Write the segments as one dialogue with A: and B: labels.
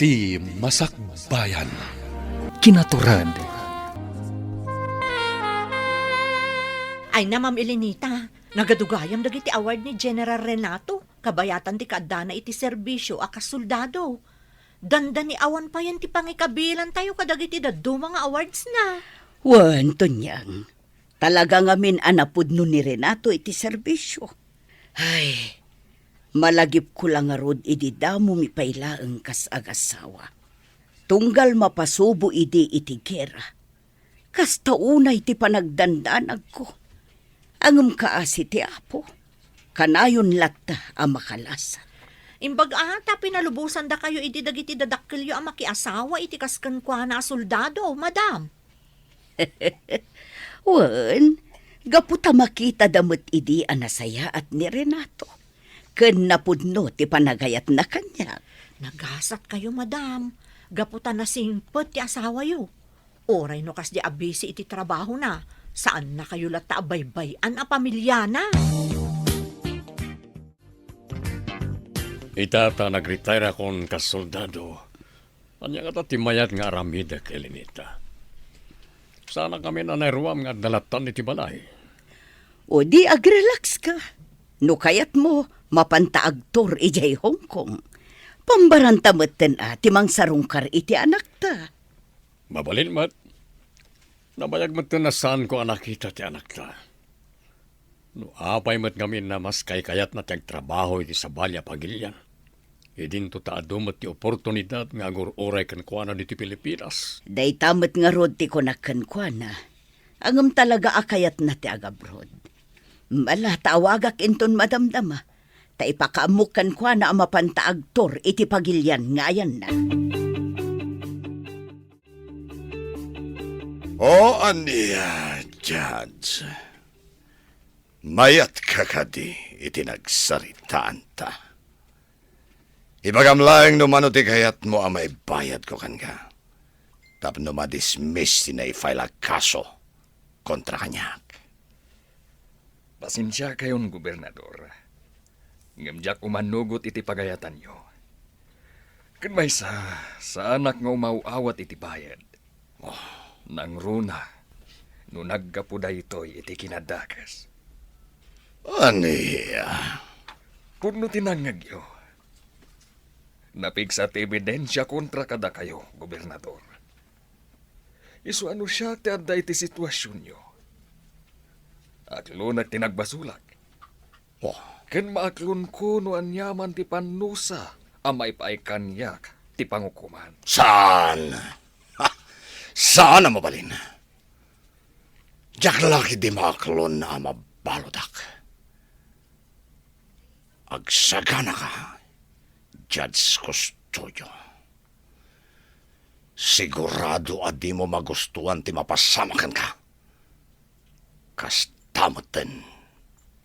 A: Ti Masakbayan.
B: Kinaturad.
C: Ay na, Ma'am Elenita, nagadugayam dagiti award ni General Renato, kabayatan ti kaadana iti serbisyo akas soldado. Danda ni awan pa yan ti pangikabilan tayo kadagiti daddo mga awards na.
D: Wan, Tonyang. Talaga ngamin anapod no ni Renato iti serbisyo. Ay, malagip ko lang nga rod idi damo mi pailaeng kas agasawa. Tunggal mapasubo idi iti gera. Kas taunay ti panagdandanag ko. Angem kaasi ti apo. Kanayon latta ang makalasa.
C: Imbag ata pinalubusan da kayo iti dagiti dadakkelyo ang makiasawa iti kasken kwa na soldado, madam.
D: Wan, gaputa makita damot idi anasaya at ni Renato. Ken napudno ti panagayat na kanya.
C: Nagasat kayo, madam. Gaputan na singpet ti asawa yo. Oray no kas di abisi iti trabaho na. Saan na kayo lata abaybayan a pamilya na?
E: Itata nag-retire akong kasoldado. Anya nga timayat nga aramida kay Lenita. Sana kami na nairuam nga dalatan iti balay.
D: O di agrelax ka. No kayat mo, mapantaagtor ijay Hong Kong. Pambarantamet ti mang sarungkar iti anak ta.
E: Mabalin mat. Nabayag mat na saan ko anak kita ti anak ta. No apay mat kami na mas kayat na tiyag trabaho iti sa balya pagilyan. Idin to taadumot ti oportunidad nga agur-oray kan kuana diti Pilipinas.
D: Day tamet nga rod ti konakan kwa na. Angam talaga akayat na ti agabrod. Mala tawagak inton madamdama. Ta ipakaamukan kwa na mapantaagtor iti pagilyan ngayan na.
F: O aniya, Judge. Mayat kakadi iti nagsaritaan ta. Ibagam laeng numano ti kayat mo ang maibayad ko kan ka. Tapno madismiss ti na i-file a kaso kontra kanyak.
B: Pasensya kayon, gobernador. Ngamjak umanugot iti pagayatan nyo. Kanbay sa anak nga umauawat iti bayad. Nang runa, no nagkapuda ito'y iti kinadakas.
F: Aniya.
B: Puno tinangagyo. Napigsat ebidensya kontra kada kayo, gobernador. Isu ano siya ti adda iti sitwasyon nyo. Aklon at tinagbasulak. Ken maaklon ko no anyaman ti panusa amay paikanyak ti pangukuman.
F: Saan? Saan ang mabalin? Diyak laki di maklon na mabalodak. Agsagana ka, Judge Custodio. Sigurado adi mo magustuhan ti mapasamakan ka. Kastamoten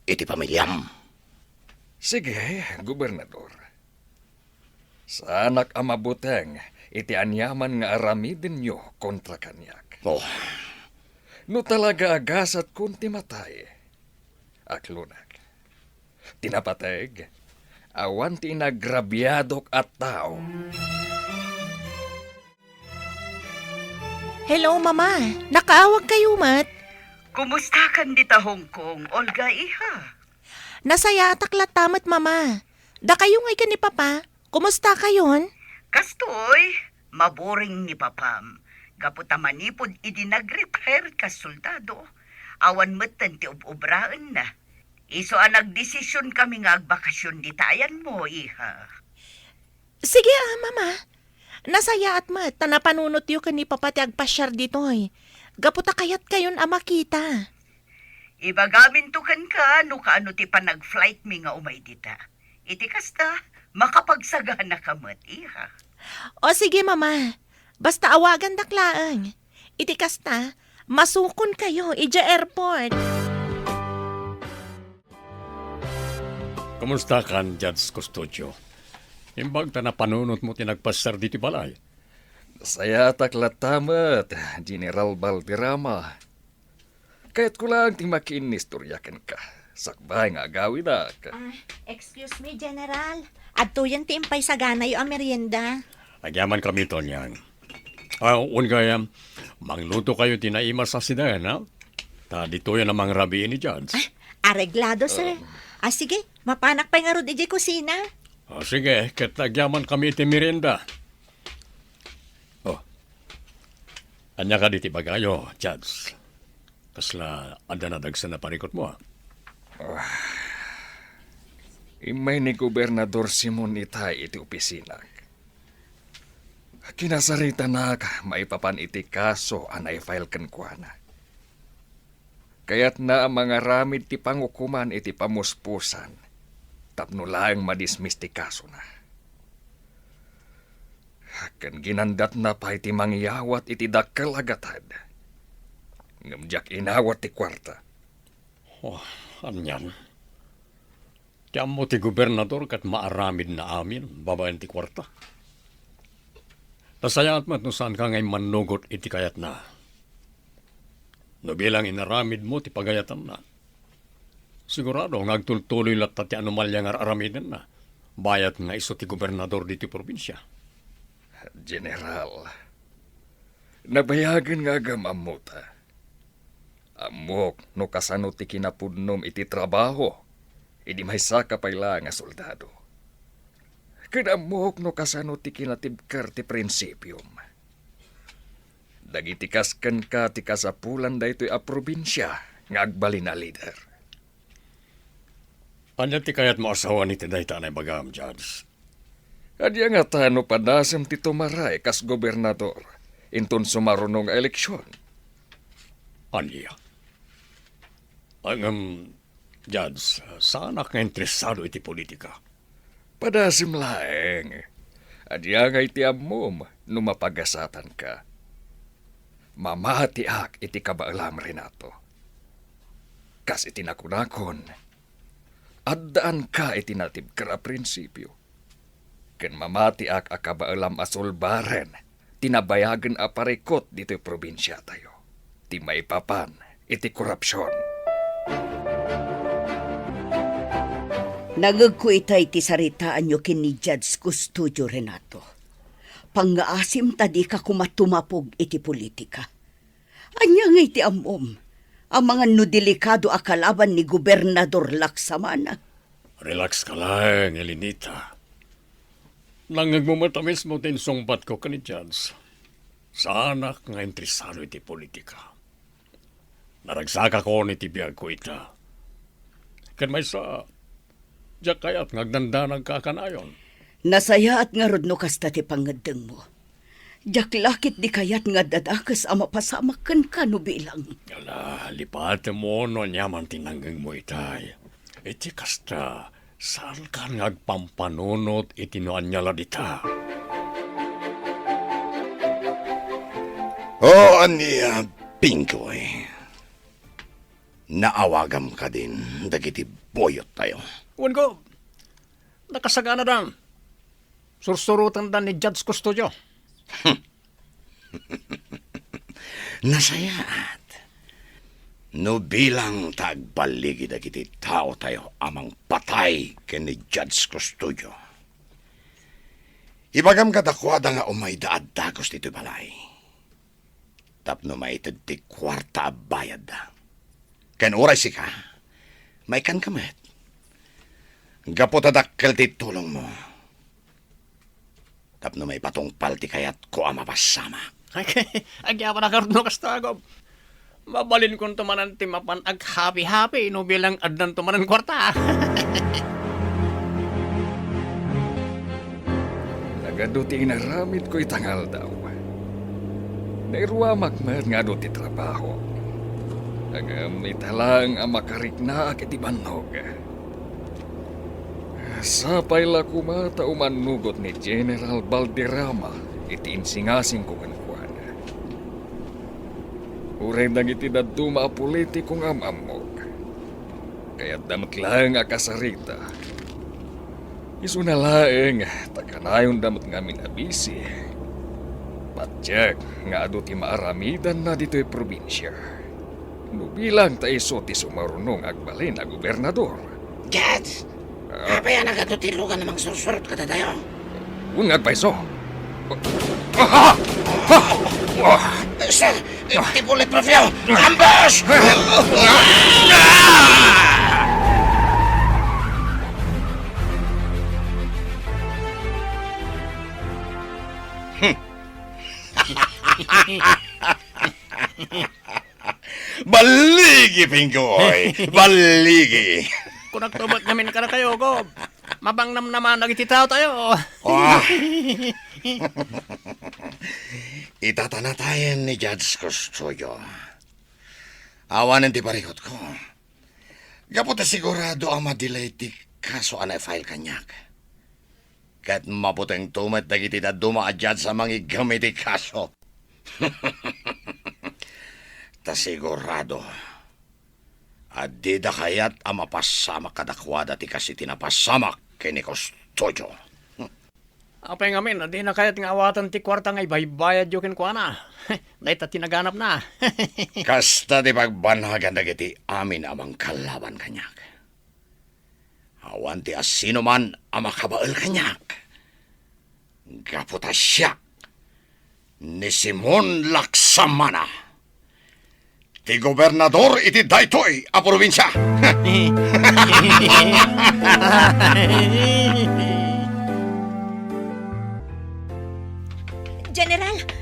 F: iti pamilyam.
B: Sige, gobernador. Sa anak amabuteng, iti anyaman nga aramidin nyo kontra kanyak. No talaga agasat kunti matay. Aklunak. Tinapateg, awan ti nagrabyadok at tao.
G: Hello, Mama. Nakaawag kayo, Mat.
D: Kumusta kan dita Hong Kong, Olga iha?
G: Nasaya ataklat tamat, Mama. Da kayo ngay ka ni Papa. Kumusta kayon?
D: Kastoy, maboring ni Papam. Gaputa manipod idi nag-retire ka soldado. Awan metten ti ubraan na. Iso ang nagdesisyon kami nga agbakasyon di tayan mo, iha.
G: Sige, Mama. Nasaya at Mat. Tanapanunot yu ka ni Papa ti agpasyar ditoy. Gaputa kayat kayon makita.
D: Ibagamin to kan ka, no kaano ti pa nag-flight mi nga umay dita. Iti kasta, makapagsagana ka mat, iha.
G: O sige, Mama. Basta awagan daklaang. Iti kasta, masukon kayo ija airport.
E: Kumusta kan, Judge Custodio? Imbag ta na panunot mo tinagpasar diti balay.
B: Saya taklat tamat, General Valderrama. Kahit ko lang ti makinistoryakan ka. Sakbay nga agawin ak.
C: Excuse me, General. Adto yan ti impay sa gana yung merienda.
E: Agyaman kami to niyan. Kaya, mangluto kayo tinaima sa sidayan, ha? Ta dito yan namang rabi ni Judge.
C: Areglado, sir. Sige, mapanak pa nga rod iji kusina.
E: Sige, ket agyaman kami iti merienda. Anya ka diti bagayo, Judge. Kasla, anda na dagsa na parikot mo, ha?
B: Imay ni Gobernador Simon Itay iti opisina. Kinasarita na maipapan iti kaso anay file kan kuana. Kaya't na ang mga ramid ti pangukuman iti pamuspusan, tapno laang madismiss ti kaso na. Kan ginandat na pa iti mangyawat iti dakkel agatad. Ngamjak inawat ti kwarta.
E: Anyan. Tiyam mo ti gobernador kat maaramid na amin, babayan ti kwarta. Tasayat mat no saan ka ngay manugot iti kayat na. No bilang inaramid mo ti pagayatan na. Sigurado ngagtultuloy lat ti anomalya nga aramiden na. Bayat nga iso ti gobernador diti probinsya.
B: General, nabayagan nga agamamuta. Amok no kasano ti kinapudnom iti trabaho, idi may saka payla nga soldado. Kadamok no kasano ti kinatibkar ti prinsipyum. Dagiti kasken ka ti kasapulan daytoy a probinsya nga agbalin na leader.
E: Anya ti kayat mo asawa ni tinday tanay bagam, Judge.
B: Adya nga tano padasem ti tumaray kas gobernador inton sumarunong eleksyon.
E: Anya. Ang, Judge, sana ka interesado iti politika.
B: Padasim laeng. Adya nga iti amom no mapagasatan ka. Mamahatiak iti kabaalam Renato. Kas iti nakunakon. Addaan ka iti natib kara prinsipyo. Ken mamatiak a kabaalam asulbaren. Tinabayagan a parikot dito'y probinsya tayo. Ti maipapan iti korupsyon.
D: Nagagko itay ti saritaan nyo kin ni Judge Custodio Renato. Pangaasim tadi ka kumatumapog iti politika. Anya nga iti amom, ang mga nudelikado akalaban ni Gobernador Laksamana.
E: Relax ka lang, Elinita. Nangagmumatamis mo tinsungpat ko ka ni Judge. Sana nga interesado iti politika. Naragsaka ko ni tibiyag ko ita. Kan may sa... Diyak kayat ngagdandanag ka kanayon.
D: Nasaya at nga rod no kasta ti pangadeng mo. Diyak lakit di kayat nga dadakas ama pasamakan ka no bilang.
E: Yala, lipate mo no nyaman tinanggang mo itay. Iti kasta, saan ka ngagpampanunot iti no anyala dita?
F: Ania, Pinkoy. Naawagam ka din, dagiti boyot tayo.
E: Uwan ko, nakasagana dan. Sursurutan dan ni Judge Custodio.
F: Nasayaat. No bilang tagbaligi dagiti tao tayo amang patay ken ni Judge Custodio. Ibagam kadakwada nga umay daad dagos dito balay. Tapno maited ti kwarta bayad da. Ken oray si ka, may kan kamet. Gapotadakkel ti tulong mo. Tapno may patungpal ti kayat ko ama pasama.
E: Agyapan na karuno kastagob. Mabalin kong tumanan ti mapan ag happy-happy no bilang adnan tumanan kwarta.
B: Nagaduti inaramid ko itangal daw. Nairuamak man nga do ti trabaho. Agam italang ang makariknaak iti bannog. Sapay la kumata umanugot ni General Valderrama iti insingasing ko kankuan. Uray nang iti daduma a politikong amamog. Kaya damat lang a kasarita. Isu na laeng, takanayon damat ngamin abisi. Patyak nga ado ti maaramidan na dito'y probinsya. Nubilang ta iso ti sumarunong agbalin na gobernador.
H: Judge, apa yan agad tilugan namang sursurot ka tayo?
B: Ungag pa iso.
F: Sir, tipo le profil! Ambush! Baligi, Pinggoy! Baligi!
E: Kung nagtubot namin ka na kayo, Gob. Mabangnam naman nagititaw tayo.
F: Oh. Itatanatayan ni Judge Custodio. Awanan ti parikot ko. Gapot na sigurado ang madelay ti kaso anay file kanyak. Kat maputeng tumat na kiti na dumaadjad sa mga gamit ti kaso. Ta sigurado. Adi da kayat ang mapasamak kadakwada ti kasi tinapasamak kini Custodio.
E: Apay ngamin, di na kaya't nga awatan ti kwarta nga ibaybayad yokin ko na. Dahil tinaganap na.
F: Kasta di pagbanhagan na kiti amin amang kalaban kanyak. Awan ti asino man ang makabaal kanyak. Gaputa siya ni Simon Laksamana. Ti gobernador iti daytoy a probinsya.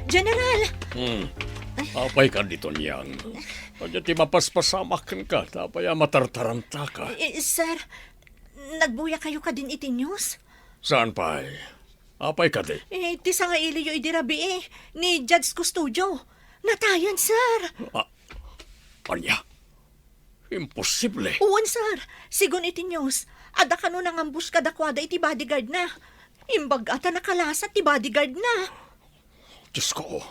C: General!
E: Apay ka dito niyang. Kaya ti mapaspasamakan ka, tapay matartaranta ka.
C: Sir, nagbuya kayo ka din iti news?
E: Saan pa ay? Apay ka di?
C: Ti sa nga iliyo idirabi ni Judge Custodio. Natayan, sir!
E: Anya? Imposible.
C: Uwan, sir. Sigun iti news. Ada ka nun ang ambush kadakwada iti bodyguard na. Imbag ata nakalasat ti bodyguard na.
E: Diyos ko,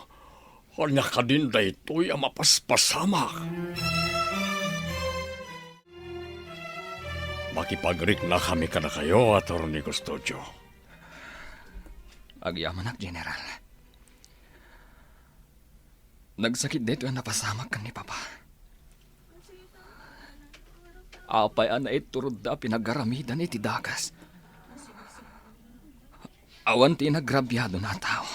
E: anya ka din da ito'y ang mapaspasamak. Makipagrik na kami ka na kayo, Atty. Custodio.
B: Agyamanak, General. Nagsakit dito ang napasamak kan ni Papa. Apay ana iturod da pinaggaramidan iti dagas. Awan ti nagrabyado na tao.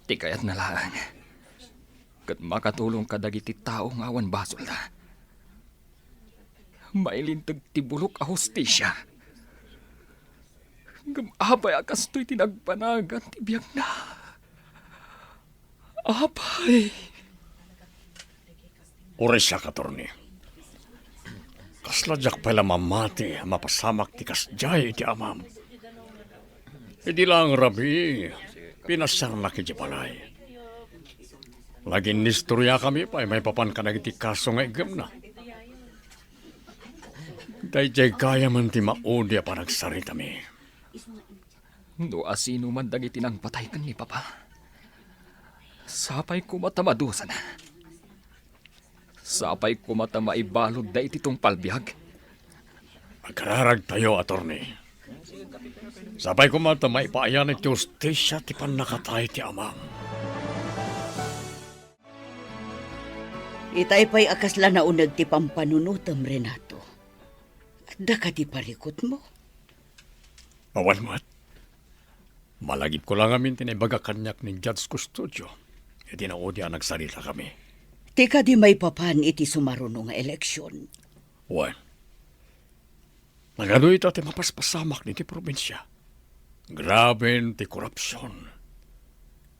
B: Ti kayat nalaan. Kat makatulong ka dagiti tao nga awan basol da. Mailintag ti bulok a hustisya. Gamapay akas to'y tinagpanagan ti biyag na. Apay.
E: Uri siya, Atty. Kasladyak pala mamati, mapasamak ti kasjay ti amam. Hindi lang rabi, pinasar na ki balay. Laging nistorya kami pa, may papan ka na iti kaso nga igam na. Dahil kaya man ti maudya pa nagsarita mi.
B: No asino man dagiti nang patay kan ni Papa. Sapay ko matamadusan. Sapay ko matamaibalog da iti tong palbihag.
E: Magkararag tayo, Atty. Sapay ko matamaipayan iti justisya ti panakatay ti amam.
D: Itay pa'y akasla na unag ti pampanunutam, Renato. At da ka ti parikot mo.
E: Awan mat. Malagip ko lang amin tinaibaga kanyak ni Judge Custodio. E tinaudya nagsarita kami.
D: Tika di may papan iti sumaruno nga eleksyon.
E: Wan. Nagano ito ti mapaspasamak ni ti probinsya. Grabe ti korupsyon.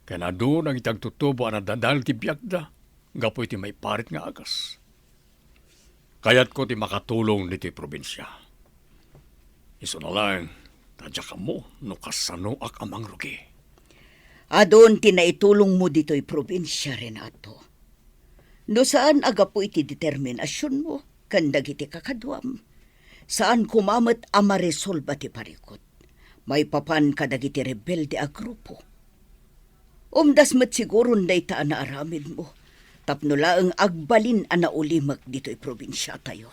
E: Kaya na doon ang itagtutubo ang nadadal ti biyagda. Gapo iti may parit nga agas. Kaya't ko ti makatulong ni ti probinsya. Iso na lang, tadya ka mo no kasano ak amang rugi.
D: Adon tinaitulong mo dito'y probinsya, Renato. No saan aga po iti determinasyon mo, kandag iti kakadwam. Saan kumamat amaresolba ti parikot. May papan kadag iti rebelde a grupo. Umdas mat siguro na itaan na aramid mo. Tapno laang agbalin ana ulimag dito'y probinsya tayo.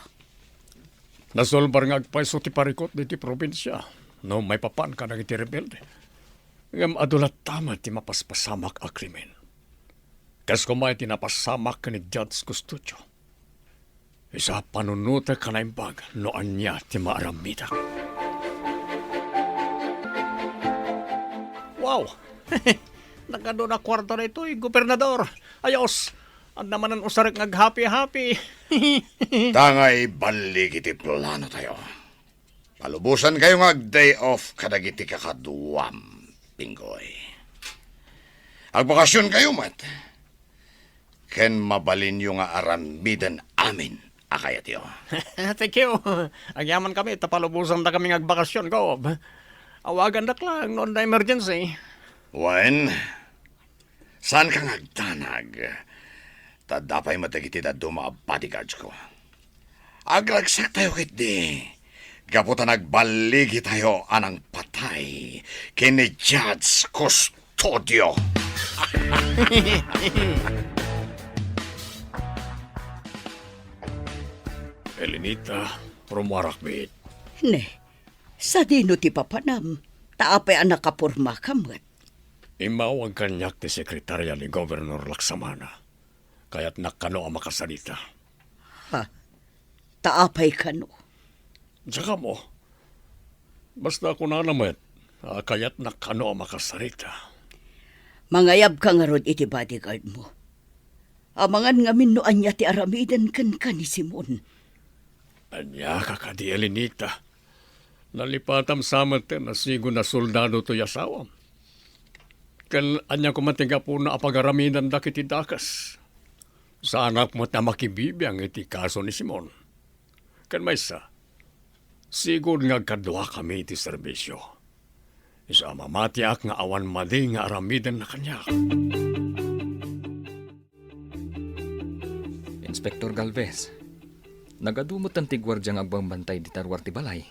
E: Nasolbar nga agpaiso ti parikot diti probinsya. No may papan kadag iti rebelde. Ngam adulat tama ti mapaspasamak a krimen. Kas kumay tinapasamak ka ni Judge Custodio. Isa panunuta ka na imbag noan niya ti maaramitak. Wow! Nagado na kwarto na ito, gobernador. Ayos! Ang naman ang usarik ngag-happy-happy.
F: Tangay balik iti plano tayo. Palubusan kayo ngag day off kadagiti kakaduwam, Pinggoy. Agbakasyon kayo, mat. Ken mabalin yung nga aramidan amin, akayat yo.
E: Thank you. Agyaman kami, tapalubusan na kami ngagbakasyon ko. Awagan na lang, noon na emergency.
F: Wen, saan ka ngagtanag? Tadapay matagiti da duma bodyguards ko. Agragsak tayo kit di. Gaputa nagbaligi tayo anang patay kini Judge Custodio.
E: Elenita, rumarakbit.
D: Ne, sa dino ti papanam, taapay ang nakapurma kamat.
E: Imaw ang kanyak ni sekretarya ni Governor Laksamana. Kaya't nakano ang makasalita.
D: Taapay kano.
E: Tsaka mo, basta ako na naman, kaya't nakano ang makasalita.
D: Mangayab ka nga rod iti bodyguard mo. Amangan ngamin no anya ti aramidan kan ni Simon.
E: Anya ka ka di Elenita. Nalipatam samat na sigo na soldado to yasawam. Kan anya ko matinga po na apagaraminan da kiti dakas. Sa anak mo na makibibiyang iti kaso ni Simon. Kan maysa, sigod nga kadwa kami iti serbisyo. Isa mamatiak nga awan madi nga aramidan na kanya.
B: Inspektor Galvez, nagadumot ang tigwardya nga agbambantay di tarwar ti balay.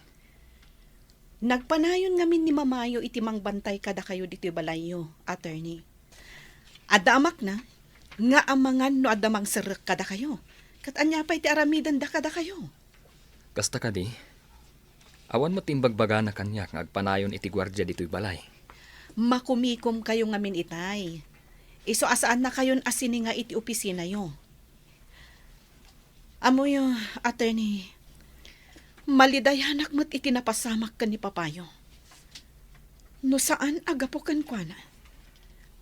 H: Nagpanayon ngamin ni Mamayo iti mangbantay kada kayo dito balayo, attorney. Adamak na, nga amangan no adamang serak kada kayo. Kat anya pa iti aramidan da kada kayo.
B: Kasta ka di, awan mo timbagbaga na kanyak nga agpanayon iti gwardya dito'y balay.
H: Makumikom kayo ngamin itay. Iso asaan na kayon asini nga iti opisina yo. Amo yo, attorney, malidayanak mo't itinapasamak ka ni Papayo. No saan agapokan kwa na?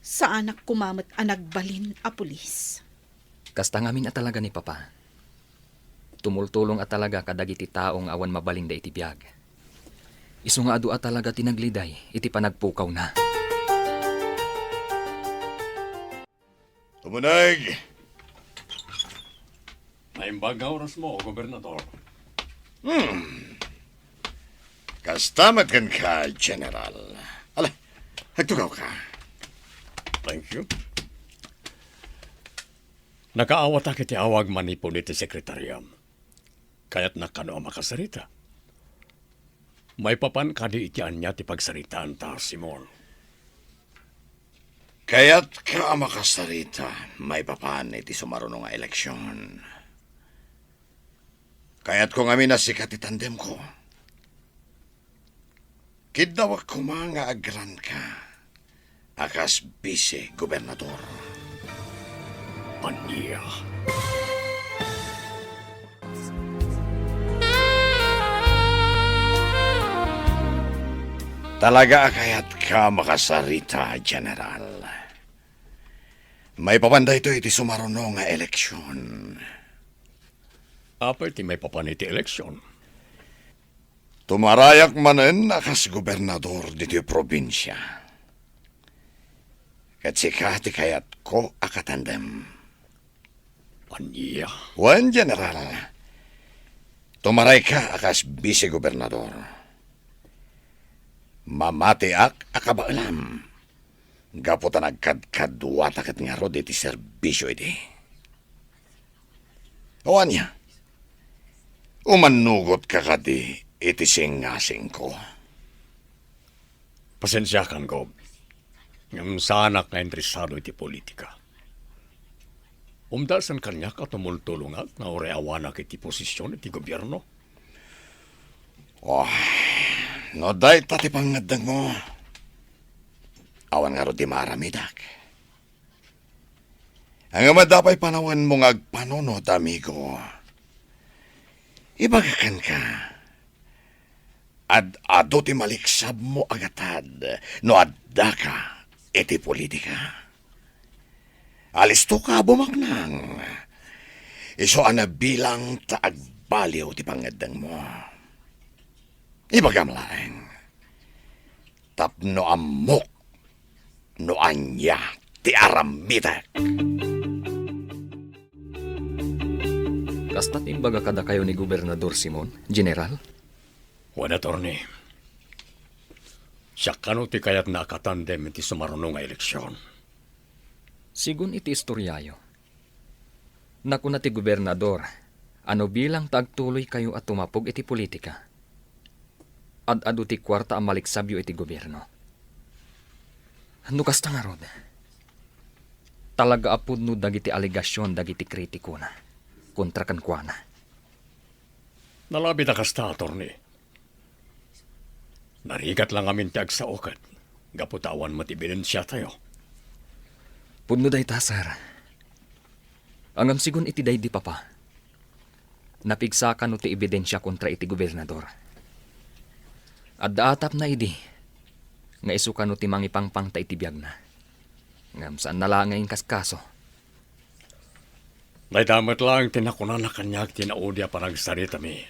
H: Saan ak kumamot anagbalin a pulis?
B: Kasta ngamin at talaga ni Papa. Tumultulong at talaga kadagiti taong awan mabaling da iti biyag. Iso nga adu at talaga tinagliday, iti panagpukaw na.
F: Tumunag!
E: Naimbaga oras mo, Gobernador.
F: Kastamat kan ka, General. Ala, nagtugaw ka.
E: Thank you. Nakaawat ak iti awag manipon iti sekretarya. Kaya't nakano ang makasarita. May papan kadi iti anya ti pagsaritaan ta, Simon.
F: Kaya't ka makasarita, may papan iti sumaruno nga eleksyon. Kaya't kung amin nasikat itandem ko, kidawak ko mga agran ka, akas vice-gobernador.
E: Anya.
F: Talaga kaya't ka makasarita, General. May papanda ito iti sumaruno nga eleksyon.
E: Apay ti may papan iti eleksyon.
F: Tumarayak manen akas gobernador dito yung probinsya. Kat sika ti kayat ko akatandem.
E: Anya.
F: Wan, General. Tumaray ka akas vice-gobernador. Mamati ak akabaalam. Gaputa nagkadkadwata kat nga rod iti serbisyo iti. O anya, umanugot ka kadi iti singasing ko.
E: Pasensya kan, Gob. Ngam sanak nga interesado iti politika. Umdasan kanya ka tumultulungat na oreawanak iti posisyon iti gobyerno.
F: Oh, no day tati pangadang mo. Awan nga ro di maramidak. Ang amadapay panawan mo ngagpanunot, amigo. Ibagakan ka. Ado ti maliksab mo agatad no adda ka iti politika. Alisto ka bumaknang. Iso ana bilang taagbaliw ti pangadang mo. Ibagam laeng. Tapno amok no anya ti aramitek.
B: Kasta't imbaga kada kayo ni Gobernador Simon, General?
E: Wala, Attorney. Siya kano ti kayat nakatandem iti sumarunong nga eleksyon.
B: Sigun iti istoryayo. Naku na ti Gobernador, ano bilang tagtuloy kayo at tumapog iti politika? Ad-ado ti kwarta ang maliksabyo iti gobyerno. Ano kasta nga rod? Talaga apod no dagiti aligasyon dagiti kritiko na. Kontra kan kuana.
E: Nalabi na kasta, Attorney. Narigat lang amin ti agsaokat. Gaputawan mo ti ebidensya tayo.
B: Pudno day tasar. Angam sigun iti day di papa. Napigsakan no ti ebidensya kontra iti gobernador. At daatap na idi. Nga isukan no ti mangipangpang ta iti biyag na. Ngam saan nalangay kaskaso.
E: Naitamat lang tinakunan na kanyak tinaudya panagsarita mi.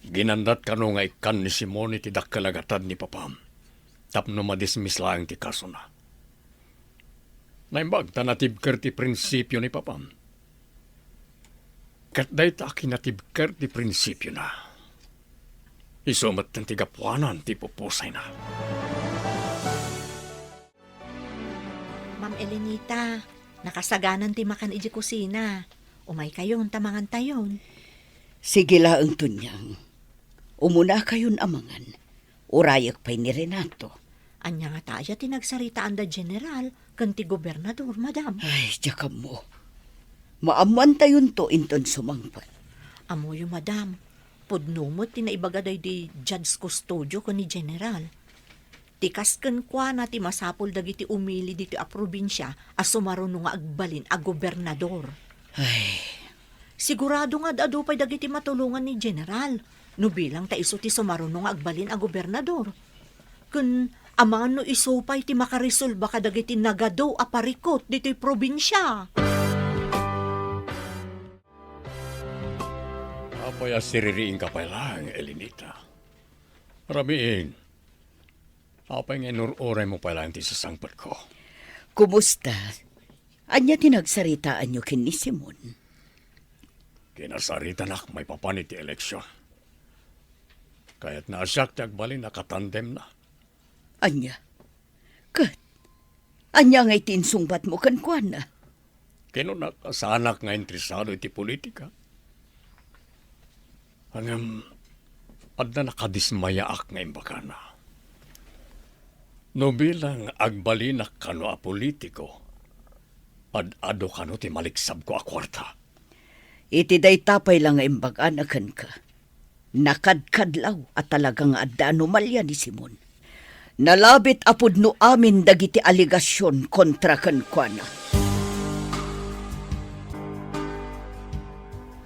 E: Ginandat ka no nga ikan ni Simon iti dakkalagatan ni Papam. Tapno madismiss lang ti kaso na. Naimbag tanatibker ti prinsipyo ni Papam. Kat day ta kinatibker ti prinsipyo na. Isumat ng tigapuanan ti pupusay na.
C: Ma'am Elenita, nakasaganan ti makan iji kusina. Umay kayon, tamangan tayon.
D: Sige laang tunyang. Umuna kayon amangan. Urayak pa'y ni Renato.
C: Anya nga tayo tinagsaritaan da general, kanti gobernador, madam.
D: Ay, diyaka mo. Maaman tayon to inton sumangpat.
C: Amoyo, madam. Pudnumot tinaibagaday di judge custodio ko ni general. Tikas ken kwa na ti masapol dagiti umili dito a probinsya as sumarunong nga agbalin a gobernador.
D: Ay,
C: Sigurado nga adu pa'y dagiti matulungan ni general. No bilang ta iso ti sumarunong nga agbalin a gobernador. Kun amangan no iso pa'y ti makarisolba ka dagiti nagado a parikot dito'y probinsya.
E: Apaya siririing ka pa lang, Elenita. Ramiin. Apay nga inururay mo pa lang ti sasangpat ko.
D: kumusta? Anya tinagsaritaan nyo kin ni Simon?
E: Kinasarita nak may papanit ti eleksyon. Kaya't naasyak ti agbalin nakatandem na.
D: Anya? Kat? Anya nga itinsungbat mo kan kuan na?
E: Kinunak asanak nga interesado iti politika. Hanggang adda nakadismayaak nga imbakana. No bilang agbalinak kano a politiko, ad-ado kano ti maliksab ko a kwarta.
D: Iti day tapay lang nga imbag-anakan ka. Nakadkadlaw at talagang adda anomalya ni Simon. Nalabit apod no amin dagiti aligasyon kontra kan kuana.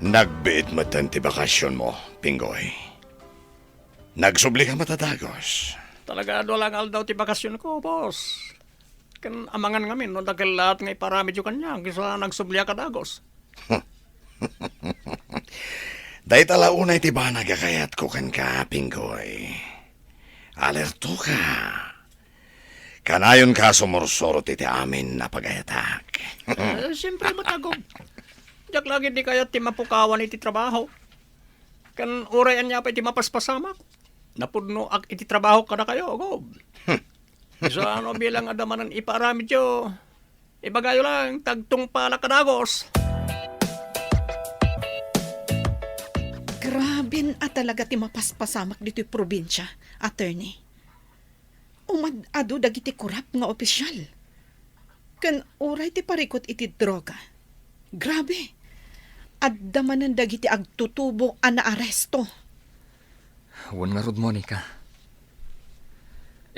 F: Nagbiit mo ti bakasyon mo, Pinggoy. Nagsubli ka matadagos.
E: Talaga lang aldaw ti bakasyon ko, boss. Kan amangan ngamin, no dagel lahat nga iparamidyo kanya, kisa nagsubli ka dagos.
F: Day talaunay ti ba nagakayat ko kan ka, Pinggoy. Alerto ka. Kanayon ka sumursuro ti amin na pagayatak.
E: Siyempre matagog. Diyak lagi di kaya ti mapukawan iti trabaho. Kan urayan niya pa iti mapaspasamak. Napudno ag iti trabaho ka na kayo, gob. So ano bilang adamanan iparamidyo. Ibagayo lang, tagtong pala kadagos.
H: Grabin at talaga ti mapaspasamak dito'y probinsya, attorney. Umad-ado dagiti kurap nga opisyal. Kan uray ti parikot iti droga. Grabe. Adda manan dagiti agtutubo a naaresto.
B: Wan nga rod, Monica.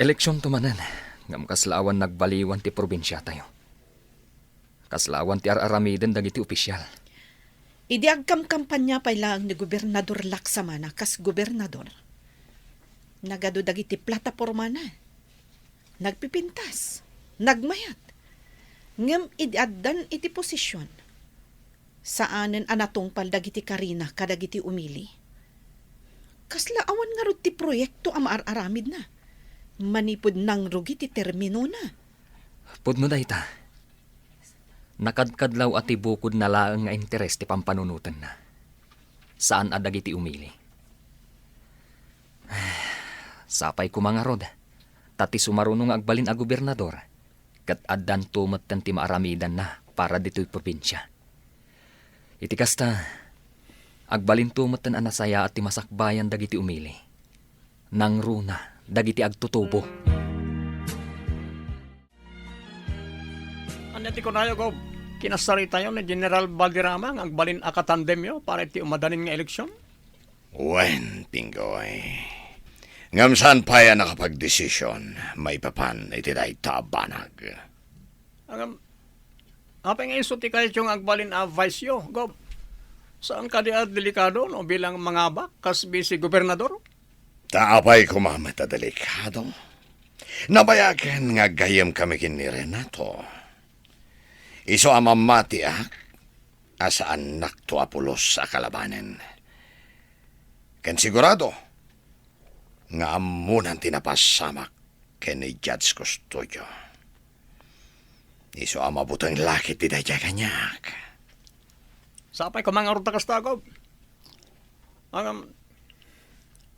B: Eleksyon tumanan. Ngam kaslawan nagbaliwan ti probinsya tayo. Kaslawan ti araramiden dagiti opisyal.
H: Idi agkam kampanya pa lang ni Gobernador Laksamana kas gobernador. Nagado dagiti plataporma na. Nagpipintas. Nagmayat. Ngem idaddan iti posisyon. Saanen anatungpal dagiti karina kadagiti umili. Kasla awan nga rod ti proyekto ang maararamid na. Manipod nang rugi ti termino na.
B: Pudno dayta. Nakadkadlaw at ibukod na laang nga interes ti pampanunutan na. Saan adagiti umili? Sapay ko mga rod. Tati sumarunong nga agbalin a gobernador. Kat addan tumatan ti maaramidan na para dito'y probinsya. Iti kasta, agbalin tumatan a nasaya at ti masakbayan dagiti umili. Nang runa, dagiti agtutubo.
E: Anyati ko na Gob. Kinasari tayo ni General Valderrama ang agbalin akatandem yo para iti umadanin nga eleksyon.
F: Wen, Pinggoy. Ngam saan pa yan nakapag-desisyon, may papan iti day tabanag.
E: Apay nga iso ti kahit yung agbalin a vice yo, Gob. Saan ka di delikado no bilang mangabak kasbi si gobernador?
F: Taapay kumamata delikado. Nabayagan nga gayam kami kin ni Renato. Iso amamati asaan nakto apulos sa kalabanen. Kan sigurado, nga amunan tinapasamak ken ni Judge Custodio. Iso amabutang lakit ti dayjay kanyak.
E: Sapay ko mga ruta kasta, Gob.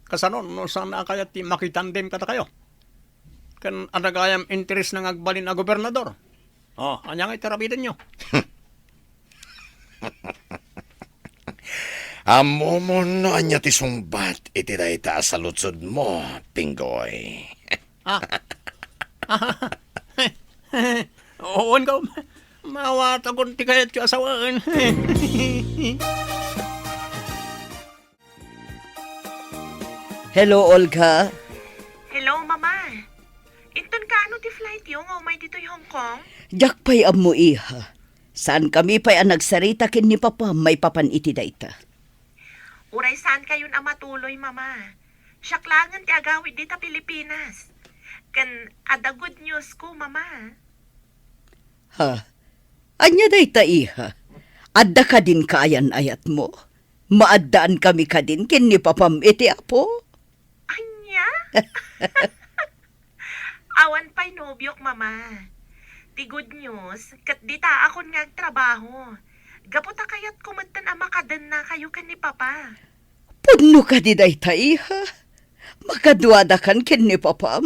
E: Kasanon, no saan na kaya ti makitandem kata kayo? Kan anagayam interes ng agbalin na gobernador. Anyang itarabidan nyo.
F: Amo mo no anya ti sungbat iti dayta sa lutsod mo, Pinggoy.
E: Oon ka, mawatagon ti kayat yung asawaan.
D: Hello, Olga.
G: Hello, Mama. Inton ka ano ti flight yung umay dito'y Hong Kong?
D: Jak pa'y amo iha. Saan kami pa'y ang nagsarita kin ni Papa may papan iti dayta.
G: Uray saan kayon ang matuloy, Mama? Syaklangan ti agawid dita Pilipinas. Kan ada good news ko, Mama.
D: Ha? Anya dayta iha. Adda ka din kaayan ayat mo. Maaddaan kami ka din kin ni Papam iti apo.
G: Anya? Awan pa'y nobyok, Mama. Ti good news, kat dita akon nga agtrabaho. Gaputa kayat kumatan ang makadan na kayo kan ni Papa.
D: Puno ka di dayta iha. Makadwada kan kin ni Papam.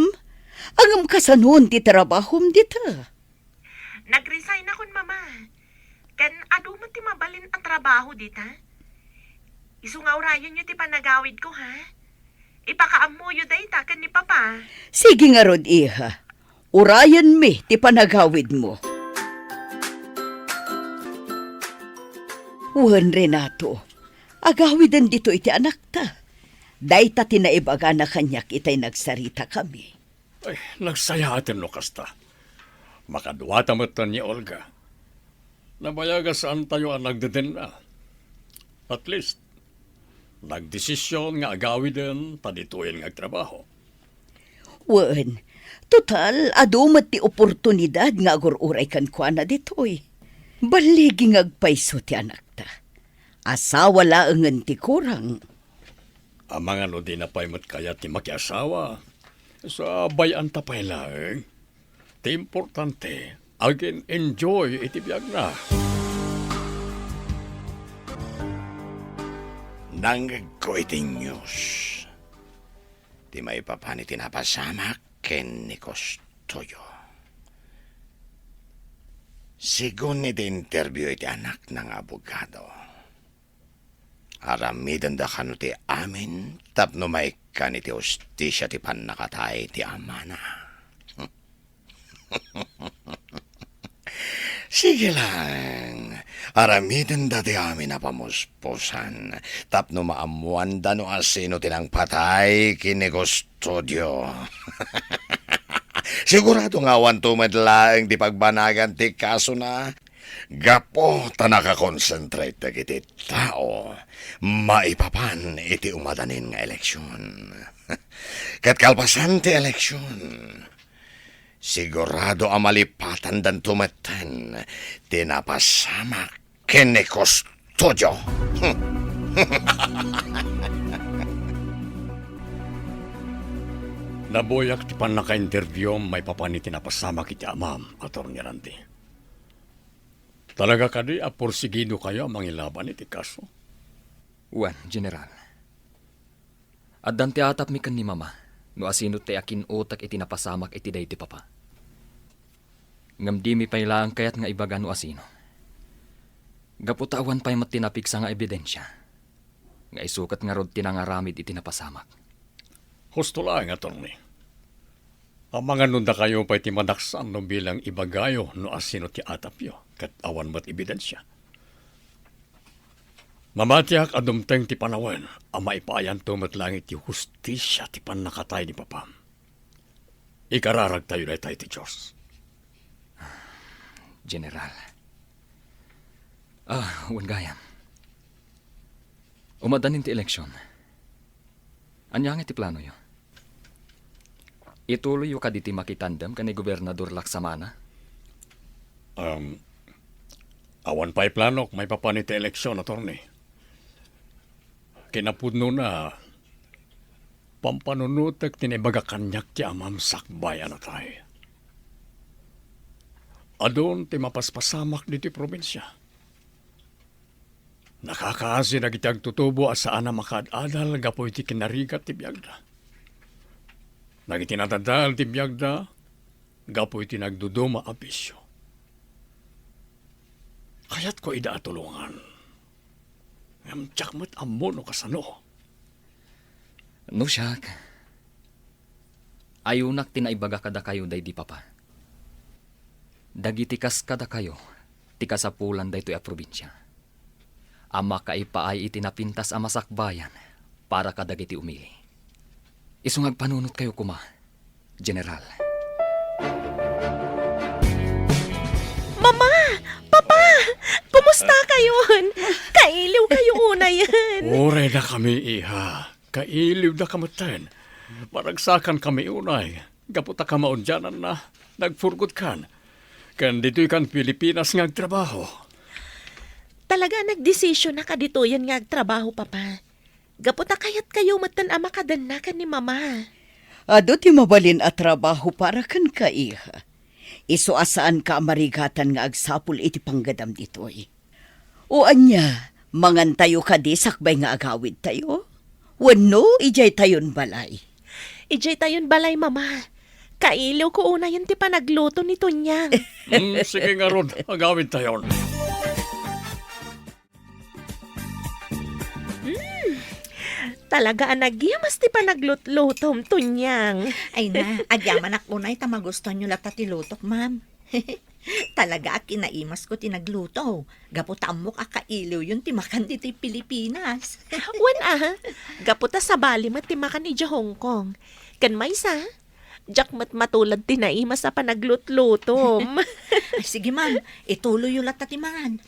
D: Angam kasanon ti trabahom dita.
G: Nag-resign akon, Mama. Kan adu mo ti mabalin ang trabaho dita. Isungaurayon nyo ti panagawid ko, ha? Ipakaamuyo dayta kan ni Papa.
D: Sige nga rod iha. Urayan mi ti panagawid mo. Wan Renato, agawidan dito iti anak ta. Dayta tinaibaga na kanyak itay nagsarita kami.
E: Ay, nagsaya atin no kasta. Makaduwata matan ni Olga. Nabayaga saan tayo ang nagdeden na. At least, nagdesisyon nga agawidan padituin nga trabaho.
D: Wan, total, adumat ti oportunidad nga agururay kan kwa na ditoy. Baligi ngagpaiso ti anak ta. Asawa laangan ti kurang.
E: Ang mga no di na paimot kaya ti makiasawa. Sa bayan tapay lang. Ti importante, agin enjoy iti biyag na.
F: Nanggag ko iti news. Di may papani tinapasamak ken ni Custodio. Sigun iti interview iti anak ng abogado. Aramidan da kano ti amin, tapno may kan iti ustisya ti panakatay ti amana. Sige lang, aramidan da ti amin na pamuspusan, tapno maamuan da no asino tinang patay kini Custodio. Sigurado nga awan tumadlaang di pagbanagan ti kaso na. Gapo ta nakakonsentrate dagiti tao, maipapan iti umadanin nga eleksyon. Kat kalpasan ti eleksyon, sigurado ang malipatan dan tumeten, tinapasama kene kustodyo.
E: Naboyak ti pan naka-interview may papaniti na pasama kiti amam, Atty. Randy. Talaga kadi apursigido kayo mangilaban iti kaso.
B: Wan, General. Addan ti atap mi ken ni mama, no asino ti akin utak iti napasamak iti day ti papa. Ngam di mi pailaang kayat nga ibaga no asino. Gaputawan pa'y matinapiksa nga ebidensya. Nga isukat nga rod tinangaramid iti napasamak.
E: Husto lang, Atty. Ang mga nunda kayo pa'y ti manaksan no bilang ibagayo no asino ti atapyo, kat awan mo't ebidensya. Mamatiak adumteng ti panawan, ang maipayan tumat langit ti hustisya ti panakatay ni Papa. Ikararag tayo na tayo ti Diyos.
B: General. Wan gayam. Umadanin ti eleksyon. Anyang iti plano yo? Ituloy yo kaditi makitandem ka ni Gobernador Laksamana?
E: Awan pa'y planok, may papaniti eleksyon, Atty. Kinapudno na pampanunutek tinibaga kanyak ti amam sakbayan na tayo. Adon ti mapaspasamak diti probinsya. Nakakaasi na kitag tutubo asaan na makadadal gapoy ti kinarigat ti biyagda. Nagitinatadal ti biyagda gapoy ti nagduduma a bisyo. Kaya't ko ida tulungan. Ngam tiyakmat ammo no kasano.
B: No, siyak. Ayunak tinaibaga kada kayo day di papa. Dagitikas kada kayo, tikasapulan day to'y a probinsya. Ama kaipaay itinapintas a masakbayan para kadagiti umili. Isungag panunot kayo kuma, General.
G: Mama! Papa! Kumusta kayon? Kailiw kayo una yan.
E: Ure na kami, iha. Kailiw na kamatan. Paragsakan kami unay. Gaputa ka maundyanan na. Nagfurgot kan. Kan dito'y kan Pilipinas nga agtrabaho.
G: Talaga nagdesisyon na ka dito yan nga agtrabaho, Papa. Gaputa kayat kayo matan ama kadanakan ni Mama.
D: Ado ti mabalin at trabaho para kan ka, iha. Iso asaan ka marigatan nga agsapul iti panggadam ditoy. O anya, mangantayo ka di sakbay nga agawid tayo? Wano, ijay tayon balay.
G: Ijay tayon balay, Mama. Kailiw ko una yan ti panagluto ni Tunyang.
E: Sige nga ron, agawin tayo.
G: Talaga anagyamas ti panaglutom, Tunyang.
C: Ay na, agyaman unay tamagusto nyo lata ti lutok, ma'am. Talaga kinaimas ko tinagluto. Gaputa amok akailiw yun timakan dito Pilipinas.
G: Wan gaputa sa bali mat ti makan ija Hong Kong. Kan may sa, jak mat matulad tinaimas sa panaglut-lutom.
C: Ay, sige ma'am, ituloy yung lata timangan.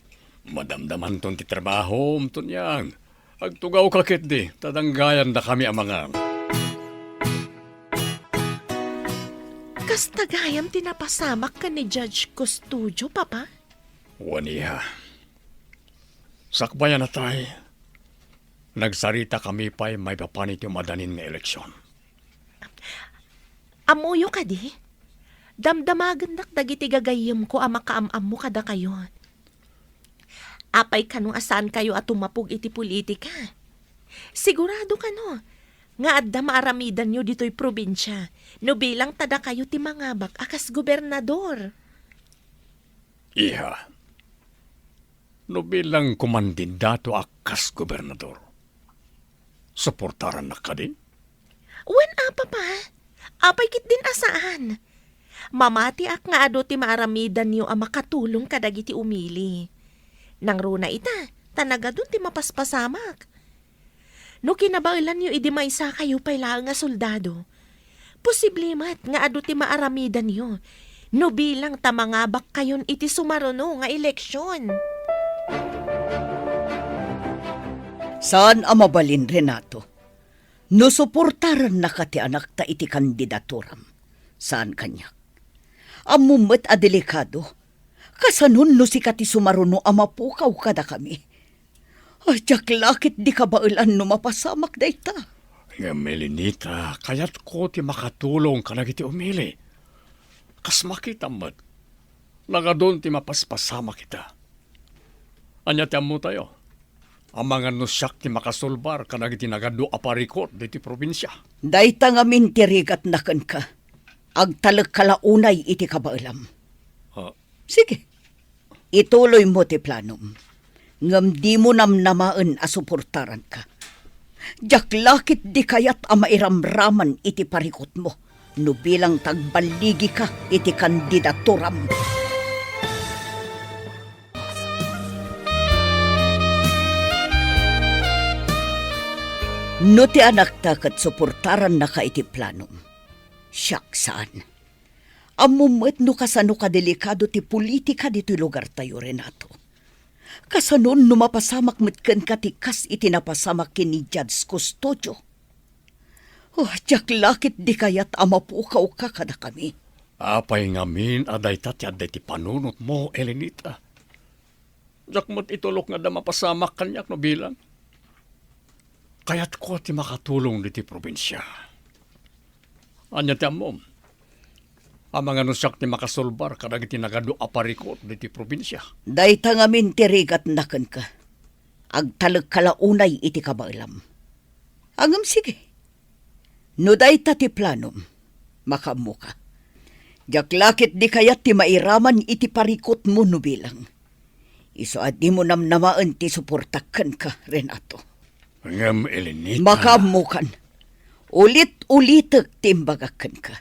E: Madamdaman ton ti trabaho, Tunyang. Agtugaw kakit di, tadanggayan na kami amangan.
G: Kas tagayam tinapasamak ka ni Judge Custodio, Papa?
E: Waniha. Sakbayan na tayo. Nagsarita kami pa'y may papanit yung madanin ng eleksyon.
G: Amuyo ka di? Damdamagan dagiti gagayim ko ama kaamam mo kada kayo. Apay kanong asaan kayo at tumapog iti politika. Sigurado ka no, nga adda maaramidan nyo dito'y probinsya, no bilang tada kayo ti mangabak akas gobernador.
E: Iha, no bilang kumandidato akas gobernador, suportaran na ka din?
G: Wen apa pa? Apay kit din asaan? Mamati ak nga ado ti maaramidan nyo ang makatulong kadagiti umili. Nang runa ita, tanaga dun ti mapaspasamak. No kinabailan nyo idi maysa kayo pala nga soldado. Posible mat nga ado ti maaramidan nyo. no bilang tamangabak kayon iti sumaruno nga eleksyon.
D: Saan ang mabalin, Renato? No suportaran na ka ti anak ta iti kandidaturam. Saan kanyak? Amumet a delikado. Kasanun no si kati sumaruno amapukaw kada kami. Ay, lakit di ka bailan no mapasamak dayta.
E: Nga Melinita, kayat ko ti makatulong ka nagiti umili. Kas makita mo't, nagadon ti mapaspasama kita. Anya ti mo tayo. Ang mga nusyak ti makasulbar ka nagiti nagado aparikot diti probinsya.
D: Dayta nga mintirigat nakan ka. Agtalag kalaunay iti kabailam.
E: Ah,
D: Sige, ituloy mo ti planom. Ngam di mo namnamaan a suportaran ka. Lakit di kayat a mairamraman iti parikot mo. No bilang tagbaligi ka iti kandidaturam. No ti anak ta kat suportaran na ka iti planom. Siyak saan? Amumet no kasano ka delikado ti politika dito lugar tayo, Renato. Kasanon no mapasamak metken ka ti kas iti napasamak kini Judge Custodio. Oh, lakit di kayat amapukaw ka kada kami.
E: apay ngamin aday ti aday ti panunot mo, Elenita. Mo't itulok nga da mapasamak kanyak no bilang. Kayat ko ti makatulong diti probinsya. Anya ti amom. Ang mga nusyak ti makasulbar kadag iti nagado aparikot diti probinsya.
D: Dayta nga mintirigat naken ka. Agtalag kalaunay iti kabailam. Angam sige. No dayta ti planom, makamu ka. Lakit di kayat ti mairaman iti parikot mo no bilang. Iso at di mo namnamaan ti suportakan ka, Renato.
E: Ngam, Elenita.
D: Makamukan. Ulit-ulitek timbagakan ka.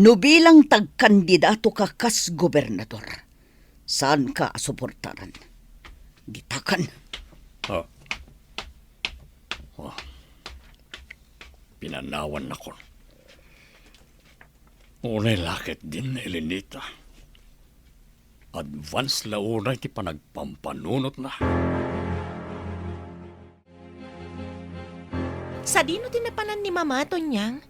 D: No bilang tagkandidato ka kas gobernador. Saan ka suportaran? Gitakan.
E: Oh. Oh. Pinanawan na ko. Unay lakit din, Elenita. Advance launay ti panagpampanunot na.
G: Sa dino tinapanan ni Mama Tonyang,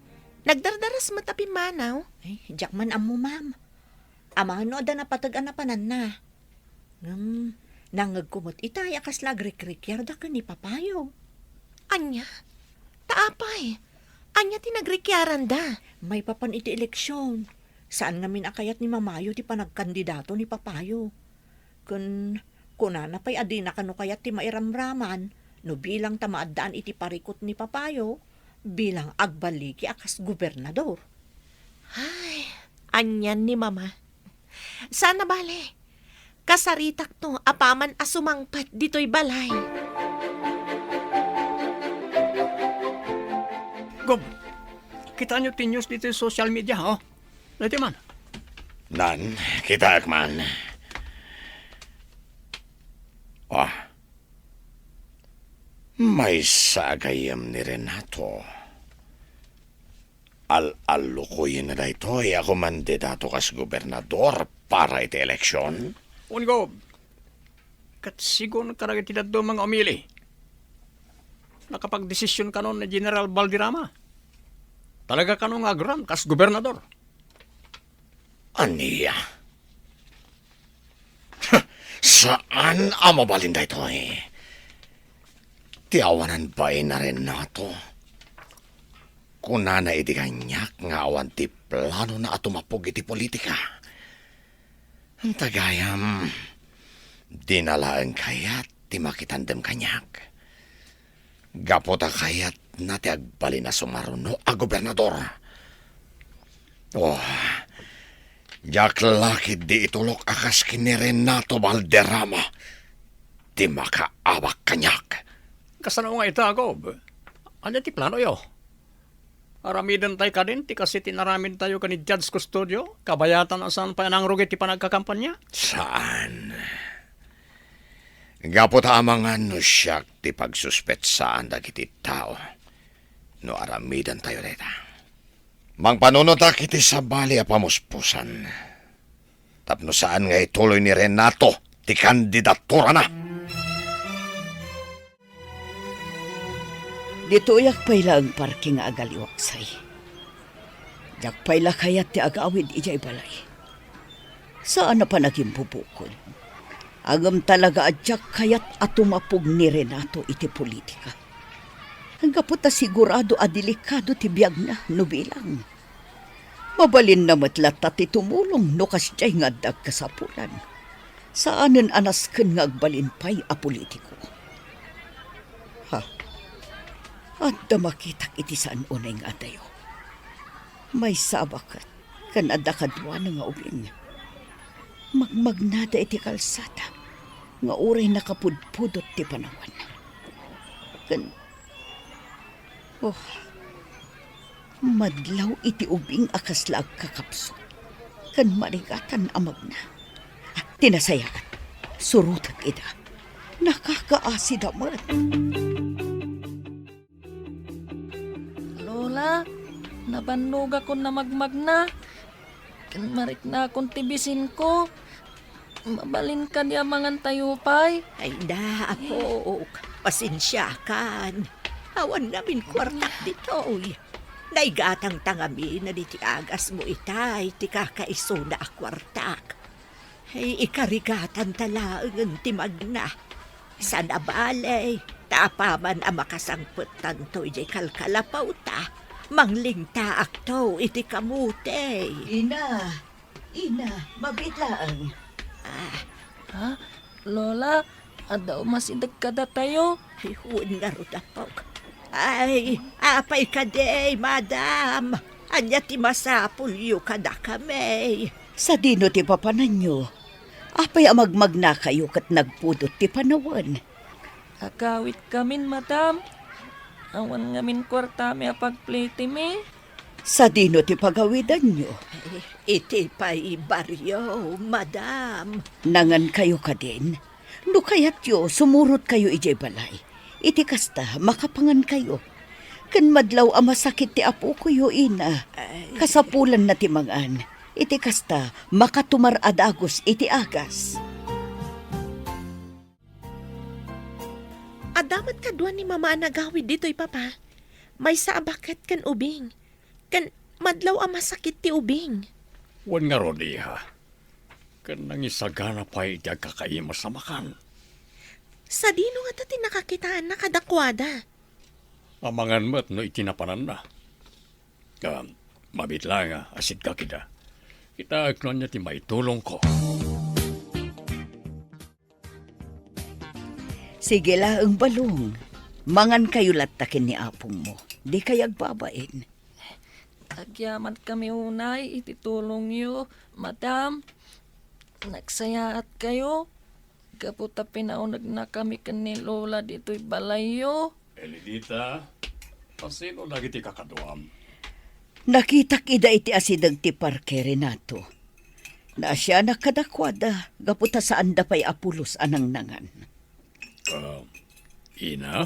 G: nagdardaras matapi manaw.
C: Ay, jakman amo, ma'am. Amano da napatag-anapanan na. Nangagkumot itay akas lagrik-rikyar da ka ni Papayo.
G: Anya? Taapay. Anya tinagrekyaran da.
C: May papan iti eleksyon. Saan ngamin akayat ni Mamayo ti panagkandidato ni Papayo. Kunana pa'y adi na kano kayat ti mairamraman, no bilang tamaadaan iti parikot ni Papayo, bilang agbaliki akas gobernador.
G: Ay, anyan ni Mama. Sana bale. Kasaritak to, apaman asumangpat dito'y balay.
E: Gob, kita nyo ti news dito sa social media, oh. Dito man.
F: Nan, kita akman. Oh. May sagayam ni Renato. Al-alukuyin na dito ako mandidato kas gobernador para iti eleksyon.
E: Gob, katsigon karagay ti daddo mga umili. Nakapag-desisyon kanon ni General Balderrama. Talaga kanong agram kas gobernador.
F: Aniya? Saan ang mabalinda ito eh? Tiawanan ba na rin nato? Kunana iti kanyak nga awan ti plano na atumapog iti politika. Ang tagayam, dinalaan kayat ti makitandem kanyak. Gapota kayat na ti agbali na sumaruno a gobernador. Oh, lakit di itulok akas kini Renato Balderrama. Di makaawak kanyak.
E: Kasano nga ito, Gob? Ano ti plano yo? Aramidan tayo ka din, ti kasi tinaramin tayo ka ni Judge Custodio, kabayatan ang saan pa nang rugit ti panagkakampanya?
F: Saan? Gapot mga nusyak ti pagsuspetsaan dagiti tao. No aramidan tayo reta. Mang panunutak iti sa bali a pamuspusan. Tapno saan nga ituloy ni Renato ti kandidatura na.
D: Dito yak payla ang parking nga agaliwaksay. Yak payla kayat ti agawid ijay balay. Saan na pa naging pupukod? Agam talaga adyak kayat atumapog ni Renato iti politika. Hanggaputa sigurado delikado ti biyag na no bilang. Mabalin na matlat ti tumulong no kasjay nga dag kasapulan. Saanen anasken nga agbalinpay a politiko. Ha? At da makitak iti saan unay nga adayo. May sabakat kan adakadwa na nga ubing. Magmagnada iti kalsada nga uray nakapudpudot ti panawan. Madlaw iti ubing akasla kakapso. Kan marigatan amag na. Tinasayaan, surutat ida. Nakakaasid amat.
I: Lola, nabannog ako na magmagna. Marik na akong tibisin ko. Mabalin ka niya mangan tayo pa'y.
C: Ay da, apo. Pasensya kan. Awan namin kwartak dito. Naigatang tangami na di ti agas mo itay, ti kakaiso na akwartak. Ay ikarigatan talaang ti magna. Sana balay, tapaman ang makasangpot tanto iti kalkalapaw ta. Manglingta akto iti kamute.
D: Ina, mabitlaan.
I: Ha? Lola, adaw masidag kada tayo.
C: Ay, huwag nga rudapaw. Ay, apay ka day, madam. Anya ti masapulyo kada kami.
D: Sa dino ti papanan nyo, apay amagmagna kayo kat nagpudot ti panawan.
I: Akawit kamin, madam. Awan ngamin kwarta mi apagpliti mi.
D: Sa dino ti pagawidan nyo,
C: Iti pa'y baryo, madam.
D: nangan kayo ka din. No kayat yo, sumurot kayo ijay balay. Iti kasta, makapangan kayo. Kan madlaw masakit ti apo ko yo, ina. Kasapulan na ti mangan. Iti kasta, makatumar adagos iti agas.
G: Adamat kadwa ni mama nagawid dito'y papa. May saabaket kan ubing. Kan madlaw ang masakit ti ubing.
E: Wan nga ron iha. Kan nangisagana pa iti agkakaima sa makan.
G: Sa dino nga tati nakakitaan na kadakwada.
E: Amangan mo't no itinapanan na. Mabit lang nga, asid ka kita. Kita agnon niya ti maitulong ko.
D: Sige la ang balong. Mangan kayo latakin ni apong mo. Di kayag babain.
I: Agyaman kami unay, ititulong niyo. Madam, nagsayaat kayo. Kaputa pinaunag na kami ni Lola dito'y balayo.
E: Elidita, pasino lagi ti kakaduam?
D: Nakitak ida iti asidang ti parke Renato. Na siya nakadakwada, gaputa saan da pa'y apulos anang nangan.
E: Ina?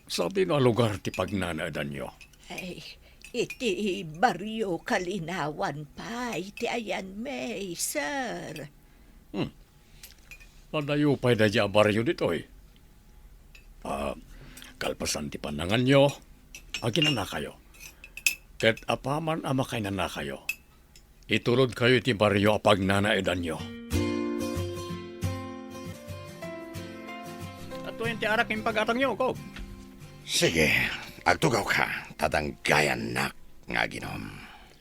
E: Sa tino lugar ti pagnanadan nyo?
C: Ay, iti baryo kalinawan pa. Iti ayan may, sir.
E: Padayo pa'y da dya baryo dito eh. Kalpasan ti panangan nyo, aginan na kayo. Ket apaman ama kay na kayo. Itulod kayo ti baryo apag nanaedan nyo. Ato yung ti arak yung pag-atang nyo, ko.
F: Sige, agtugaw ka. Tatanggayan nak nga ginom.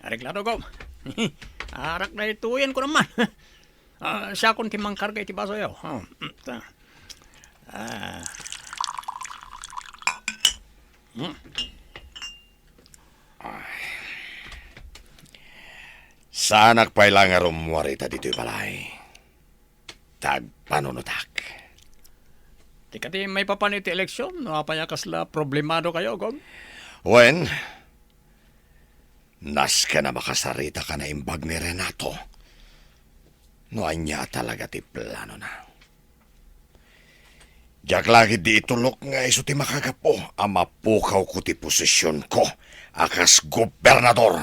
E: Areklado, ko. Arak na ituyan ko naman. Siya kung timang karga iti baso yaw.
F: Sanak pa'y lang nga rumuwari ta dito'y balay. Tagpanunutak.
E: Di ka ti may papaniti eleksyon, no apayakas la problemado kayo, Gom?
F: Wen, nas ka na makasarita ka na imbag ni Renato. No anya talaga ti plano na. Diyak lagi di itulok nga iso ti makagapo, ang mapukaw ko ti posisyon ko, akas gobernador.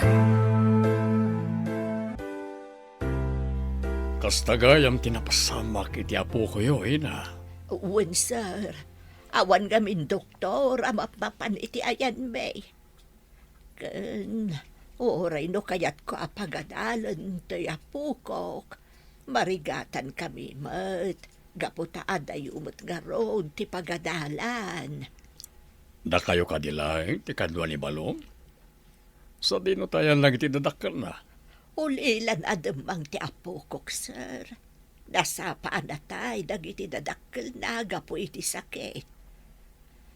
E: Kastagayam tinapasamak iti apo ko yun, ha?
C: Uwan, sir. Awan gamin doktor, amapapan iti ayan may. Ken, oray no kayat ko apagadalan tayo pukok. Marigatan kami mat. Gaputa aday umot nga road ti pagadalan.
E: Da kayo kadilaeng ti kadwa ni Balong? Sa dino tayan lang iti dadakkel na.
C: Ulilan ademang ti apukok, sir. Nasapaan na tay, dagiti dadakkel na gapo iti sakit.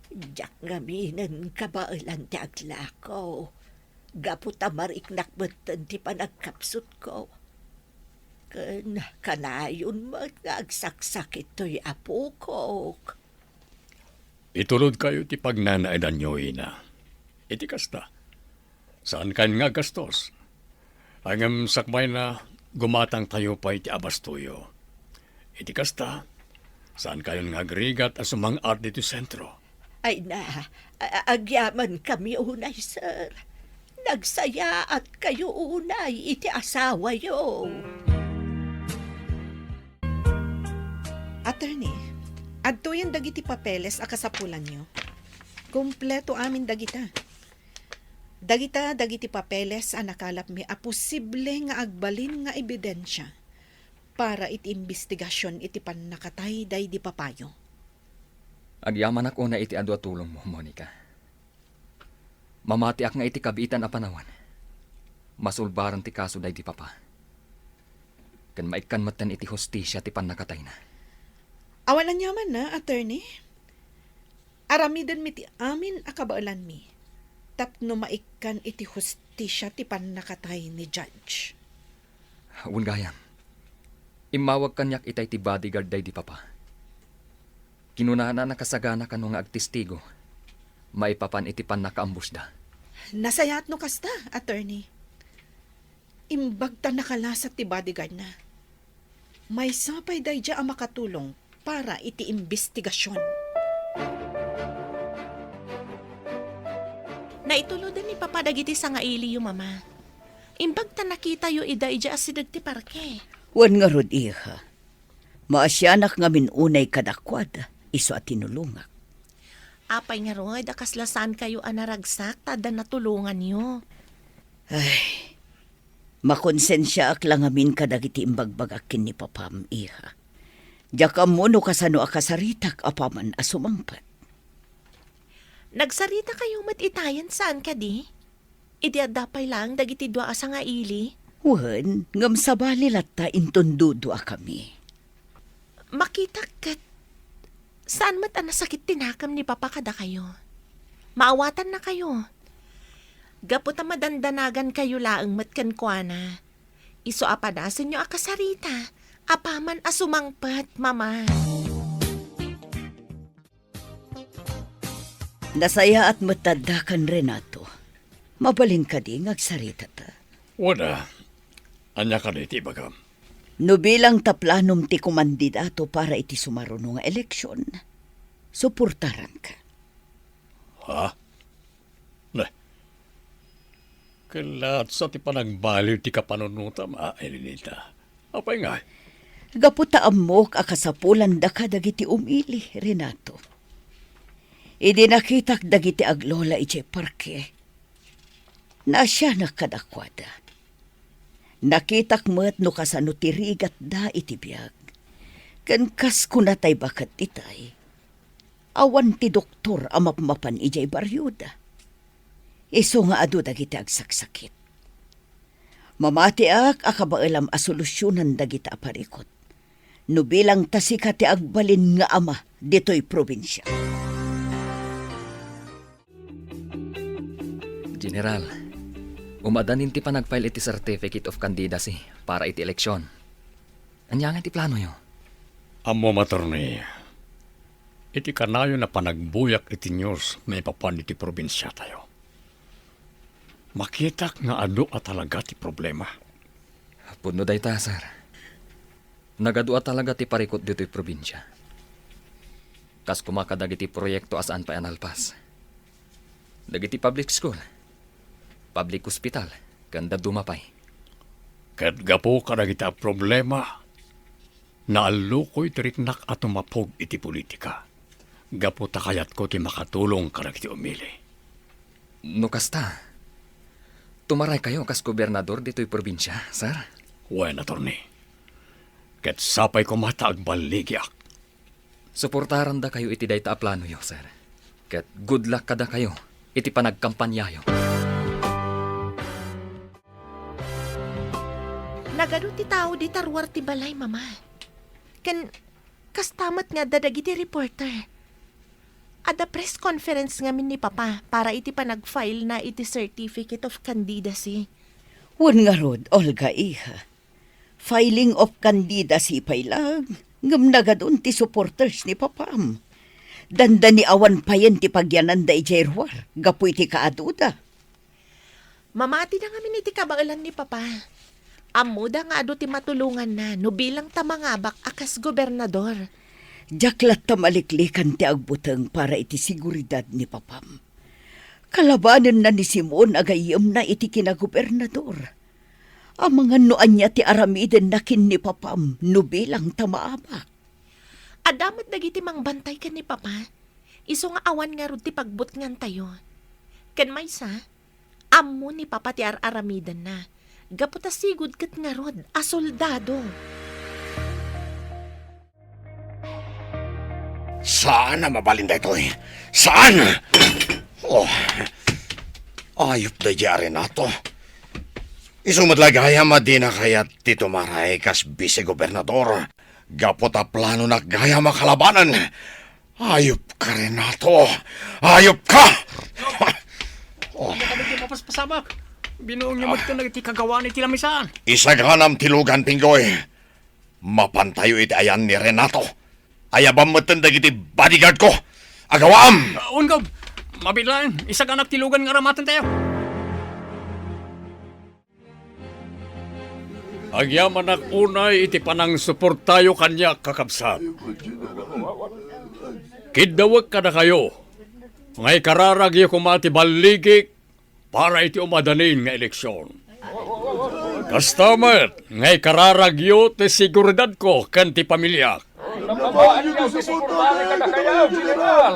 C: Diyak ngaminan kabailan ti aglako. Gapo tamariknak betan ti panagkapsut ko. Ken kanayon mo nga agsaksakit to'y apukok.
E: Itulod kayo ti pagnanaidan nyo, ina. Iti kasta. Saan kayo nga gastos? Hanggang sakbay na gumatang tayo pa iti abastuyo. Iti kasta. Saan kayo nga agrigat at sumang art dito sentro?
C: Ay na, agyaman kami unay, sir. Nagsaya at kayo unay iti asawa yo.
H: Attorney, adto yan dagiti papeles a kasapulan nyo. Kompleto amin dagita. Dagiti papeles a nakalap mi a posible nga agbalin nga ebidensya para iti investigasyon iti pannakatay day di papayo.
B: Agyaman ako na iti adwa tulong mo, Monica. Mamati ak nga iti kabitan a panawan. Masulbaran ti kaso day di papa. Kan maikan matan iti hostisya ti pannakatay na.
H: Awalan yaman na, attorney. Aramiden mi ti amin akabaalan mi. Tapno maikan iti hostisya ti pannakatay ni judge.
B: Awan gayam. Imawag kanyak itay ti bodyguard day di papa. Kinunana nakasagana kano nga agtistigo. Maipapan iti pannakaambusda.
H: Nasayat no kasta, attorney. Imbagta nakalasat ti bodyguard na. May sapay day dya ang makatulong para iti investigasyon.
G: Naitulodan ni Papa dagiti sa nga ili yu, Mama. Imbag ta nakita yu ida ija asidag ti parke.
D: Wan nga rod iha. Maasyanak nga minunay kadakwad, iso at tinulungak.
G: Apay nga rod, akaslasan kayo anaragsak, tada natulungan yu.
D: Ay, makonsensya ak lang amin kadagiti imbagbagakin ni papam, iha. Diyaka mo no kasano akasaritak apaman asumangpat.
G: Nagsarita kayo matitayan saan ka di? Idiadapay lang dagiti dua asa nga ili.
D: Wan, ngam sabali latta intundudo kami.
G: Makita kat, saan mat anasakit tinakam ni Papa kada kayo? Maawatan na kayo. Gaputa madandanagan kayo laang matkan kwa na. Iso apadasin nyo akasarita. Apaman asumangpat, Mama.
D: Nasaya at matadakan Renato. Mabalin ka di ngagsarita ta.
E: Wala. Anya ka na iti bagam.
D: No bilang taplanom ti kumandidato para iti sumaruno nga eleksyon, suportaran ka.
E: Ha? Na. Kalat sa ti panagbaliw ti kapanunutam, Elenita. Apay nga.
D: Gaputa amok akasapulan da ka dagiti umili, Renato. Idi nakitak dagiti aglola iti parke. Na siya nakadakwada. Nakitak met no kasano tirigat da iti biyag. Kan kas kunatay bakat itay. Awan ti doktor amapmapan ijay baryuda. Iso nga adu dagiti agsaksakit. Mamati ak akabailam a solusyonan dagiti aparikot. No bilang tasika ti agbalin nga ama dito'y probinsya.
B: General, umadanin ti panagfile iti certificate of candidacy para iti eleksyon. Anyangan ti plano yo?
E: Amo matorni. Iti kanayo na panagbuyak iti news may papan iti probinsya tayo. Makitak nga adu at talaga ti problema.
B: Puno day ta, sir. Nagadua talaga ti parikot dito'y probinsya. Kas kumakadag iti proyekto asaan pa analpas. Dagiti public school. public hospital, kanda dumapay.
E: Kat gapo ka na kita problema. Naalukoy tiriknak at umapog iti politika. Gapo ta kayat ko ti makatulong ka na kiti umili.
B: No kasta, tumaray kayo kas gobernador dito'y probinsya, sir.
E: Wen, attorney. Kat sapay ko mata agbaligyak.
B: Suportaran da kayo iti dayta a plano yo, sir. Kat good luck kada kayo, iti panagkampanyayo.
G: Nagano ti tao di tarwar ti balay, mama. Kastamat nga dadag iti reporter. Ada press conference ngamin ni Papa para iti panag-file na iti Certificate of Candidacy.
D: Wan nga rod, Olga iha. Filing of candidacy pay lang. Ngam nagadun ti supporters ni Papam. Danda ni awan pa yan ti pagyanan da ijerwar. Gapoy ti kaaduda.
G: Mamati na ngamin iti kabailan ni Papa. Amuda nga ado ti matulungan na no bilang tamangabak akas gobernador.
D: Jaklat tamaliklikan ti agbuteng para iti seguridad ni Papam. Kalabanan na ni Simon agayam na iti kinagobernador. Ang mga noan niya ti aramiden na kin ni Papam no bilang tamaabak.
G: Adamat dagiti mangbantay ka ni Papa. Iso nga awan nga rod ti pagbut ngan tayo. Ken maysa, ammo ni Papa ti aramidan na. Gaputa sigud ket nga rod, a soldado.
F: Saan na mabalinda ito eh? Saan? Oh, ayop da jari na to. Isumadlagaya madina kaya Tito Maray kas vice-gobernador. Gapot a plano na gaya makalabanan. Ayop ka rin na to. Ayop ka!
E: Oh. Kami ti mapaspasamak. Binuong niya magto na iti kagawa ni tilamisan.
F: Isaganam tilugan pinggoy. Mapantayo iti ayan ni Renato. Ayabam matendag iti bodyguard ko. Agawam!
E: Ungob, mabilang. Isag anak tilugan nga ramatan tayo. Agyaman ak unay iti panang suportayo kanya kakabsat. Kidawag ka na kayo. Ngay kararagyo kumati baligik para iti umadanin nga eleksyon. Kastamat, ngay kararagyo ti seguridad ko kan ti pamilya.
B: Napabaan niyo si Sigurtari ka na kayaw, General!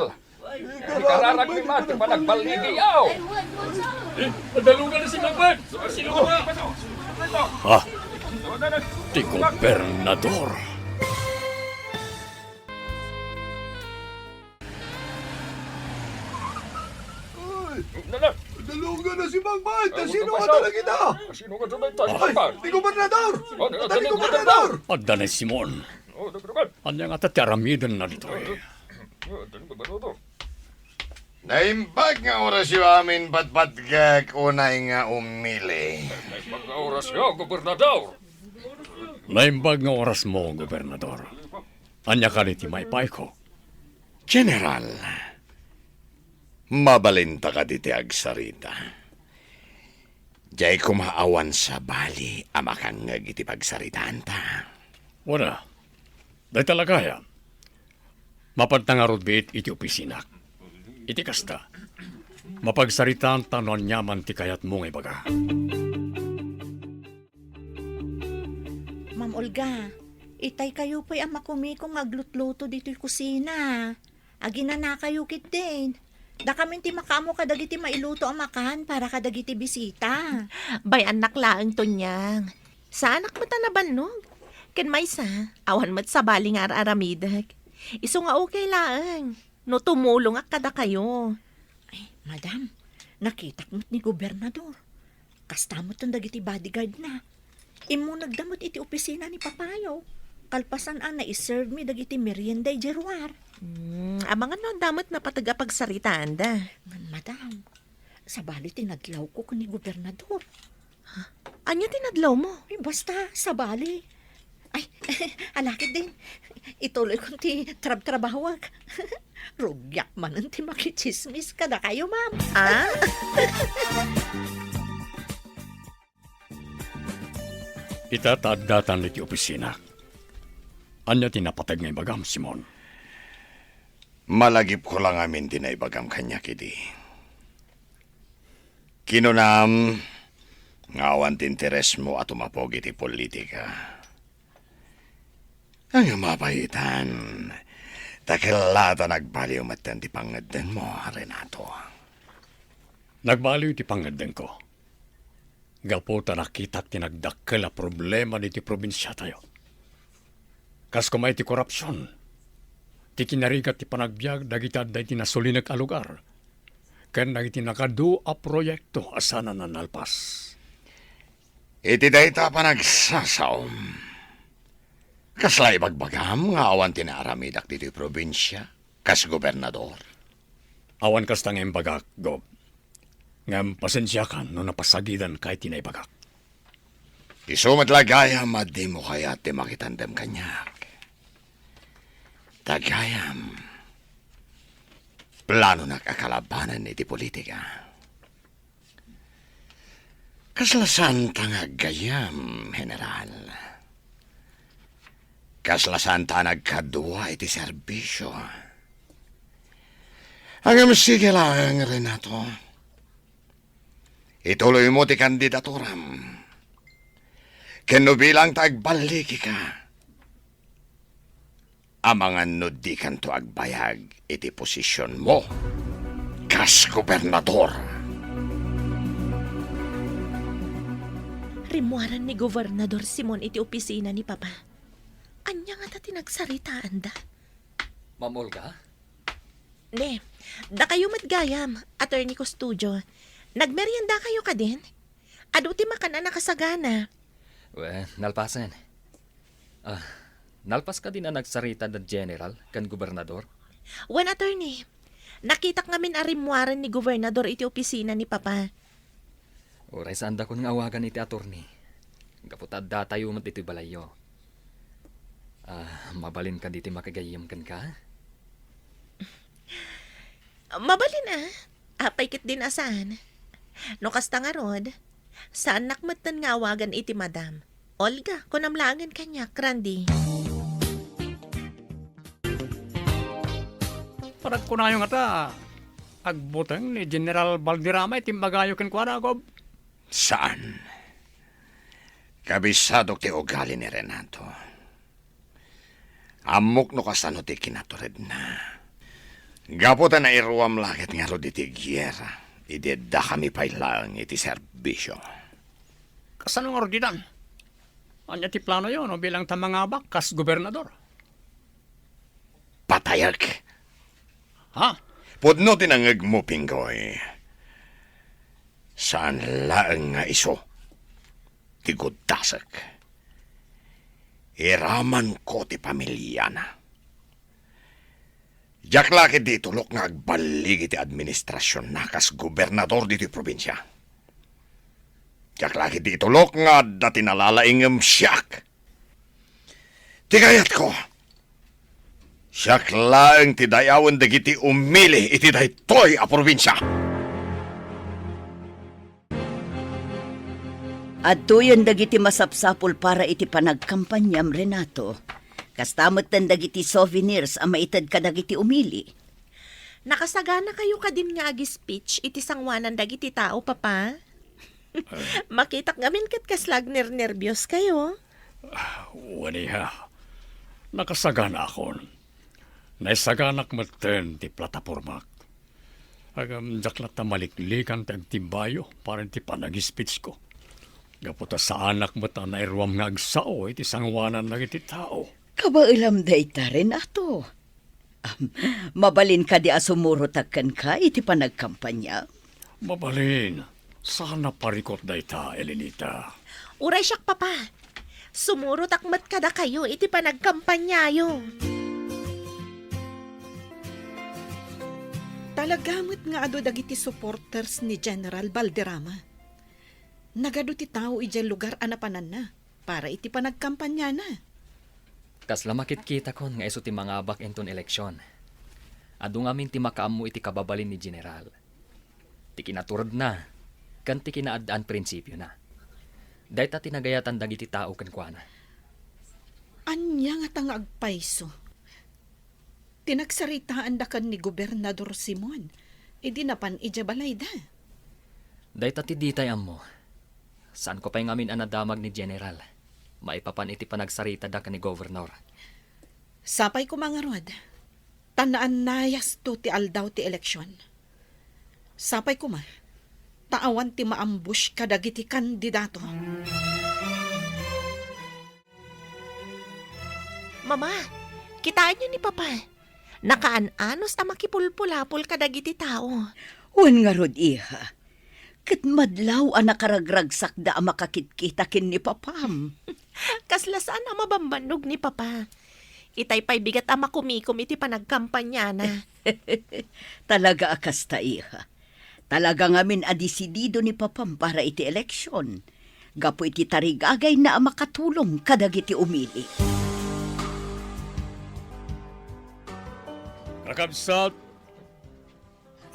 B: Di kararag ni Mati pa nagbaligiyaw!
E: Padalugan na si Magban! Sino ka? Ha? Ti gobernador.
A: Dalungan na si Mangbay! Sino ka talaga kita?
B: Sino ka talaga?
A: Di gobernador! Di gobernador!
E: Adda na Simon. Anya nga tataramidan na dito eh.
F: Naimbag nga oras yung amin patpatgag unay nga umili.
B: Pagka-oras ka, gobernador!
E: Naimbag nga oras mo, gobernador. Anya ka ni Timaypay ko.
F: General, mabalinta ka diti agsarita. Diyay kumaawan sa bali amakang iti pagsaritaan ta.
E: Wala. Dahil talaga yan. Mapagtangarod bit iti opisinak. Iti kasta. Mapagsaritaan tanon nyaman ti kayat mong ibaga.
C: Ma'am Olga, itay kayo pa'y ang makumikong aglutluto dito'y kusina. Agina na kayo kit din. Da kami ti makamo kadagiti mailuto ang makan para kadagiti bisita.
G: Bay anak laang to niyang. Sa anak mo tanabanog. Ken maysa, awan mat sa baling aramidag. Iso nga okay laang. No tumulong ak kada kayo.
C: Ay, madam, nakitak mo't ni gobernador. Kastamot ang dagiti bodyguard na. Imo nagdamot iti opisina ni Papayo. Kalpasan na iserve mi dagiti merienda jerwar.
G: Amangan no damot na patagapagsaritaan da.
C: Madam, sa bali tinadlaw ko ni gobernador.
G: Anya tinadlaw mo?
C: Ay, basta, sa bali. Ay, alakit din. Ituloy kong ti trab-trabawag. Rugyak man ang ti makichismis ka na kayo, ma'am.
G: Ah?
E: Itatadatan iti opisina. Anya tinapatag nga ibagam, Simon.
F: Malagip ko lang amin dinaibagam kanya kidi. Kinunam, ngawan tinteres mo at umapog iti politika. Ang mapahitan, takilata nagbaliw matan ti pangadden mo, Renato.
E: Nagbaliw ti pangadden ko. Gapo ta nakita tinagdakkel a problema ni ti probinsya tayo. Kas kumay ti korupsyon. Ti kinarigat ti panagbiag dagita day ti nasulinag a lugar. Ken dagiti nakadu a proyekto asana na nalpas.
F: Iti dayta pa nagsasaom. Kasla ibagbagam nga awan tinaramidak dito probinsya, kas gobernador.
E: Awan kas tangem bagak, Gob. Ngam pasensya kan no napasagidan kahit tinaibagak.
F: Isumat lagayam at di mo kaya ti makitandem kanyak. Tagayam. Plano na kakalabanan iti politika. Kaslasan tangag gayam, General. Kaslasan tanag kadua iti serbisyo. Hanggang sige lang, Renato. Ituloy mo ti kandidaturam. Keno bilang tagbaliki ka. Amangan no di kanto agbayag iti posisyon mo. Kas gobernador.
G: Rimuaran ni Gobernador Simon iti opisina ni Papa. Anya nga ta tinagsaritaan da?
B: Ma'am Olga?
G: Ne, da kayo matgayam, Attorney Custodio. Nagmerienda kayo ka din? Aduti makana nakasagana.
B: Nalpasan. Nalpas ka din na nagsarita ng general kan gobernador?
G: Wen, Attorney, nakita ngamin arimwaran ni Gobernador iti opisina ni Papa.
B: Oray saan da ko ng awagan iti attorney. Kaputad da tayo mat iti balayo. Mabalin ka diti makagayam kan ka?
G: Mabalin Apay kit din asan. No kasta nga rod, saan nakmatan nga awagan iti Madam Olga, kunamlangan kanya, Randy.
E: Parag ko na yung ata. Agbutang ni General Valderrama itimbagayo ken kuana, Gob.
F: Saan? Kabisado ti ugali ni Renato. Amok no kasano ti kinatured na. Gapo ta na iruam lakit nga ro iti gyera. Ideda kami pailang iti serbisyo.
E: Kasano nga rodidan? Anya ti plano yon no bilang tamangabak kas gobernador.
F: Patayag.
E: Ha?
F: Pudno tinangag mo, Pinggoy. Saan laang nga iso? Tigudasak. Iraman ko ti pamilya na. Jak laki di tulok nga agbalig iti administrasyon na kas gobernador dito probinsya. Jak laki di tulok nga dati nalalaingam siyak. Tigayat ko. Siyak lang ti dayawan dagiti umili iti daytoy a probinsya.
D: At tuyon dagiti masapsapul para iti panagkampanyam, Renato. Kastamot tan dagiti souvenirs ang maitad ka dagiti umili.
G: Nakasagana kayo ka din nga agi speech iti sangwanan dagiti tao, Papa. Makitak ngamin kat kaslag nervyos kayo.
E: Wani ha. Nakasagana akon. Naisaganak maten ti platapormak. Agam jaklat na maliklikan ti agtimbayo para ti panag-speech ko. Gaputa sa anak mo ta na irwam nga agsao iti sangwanan na iti tao.
D: Kabailam da ita, Renato. Mabalin ka di asumurutakan ka iti panagkampanya.
E: Mabalin. Sana parikot da ita, Elenita.
G: Uray siyak, Papa. Sumuro takmat kada kayo iti panagkampanyayo.
H: Talagamit nga ado dagiti supporters ni General Valderrama. Nagado ti tao ijay lugar anapanan na para iti panagkampanya na.
B: Kasla makit-kita kon nga iso ti mga abak enton eleksyon. Adu ngamin ti makaammo iti kababalin ni General. Ti kinaturod na, kan ti kinaadaan prinsipyo na. Dahit tinagayatan dagiti tao kan kuana.
H: Anya nga tanga agpaiso. Tinagsaritaan da kan ni Gobernador Simon. Idi napan ijabalay da.
B: Day tati ditay mo. Saan ko pa'y ngamin anadamag ni General? Maipapan iti panagsarita da ka ni Governor.
H: Sapay ko mga rod. Tanaan nayas to ti aldaw ti eleksyon. Sapay ko ma. Taawan ti maambush kadagiti kandidato.
G: Mama, kitaan niyo ni Papa. Nakaananos a makipulpulapol kadagiti tao.
D: Wan nga rod, iha. Kat madlaw ang nakaragragsak da ang makakitkitakin ni papam.
G: Kaslasaan ang mabambanog ni Papa. Itay pa'y bigat ang makumikom iti panagkampanya na.
D: Talaga akas ta, iha. Talaga ngamin adisidido ni papam para iti eleksyon. Gapo iti tarigagay na ang makatulong kadagiti umili.
E: Kakabsat,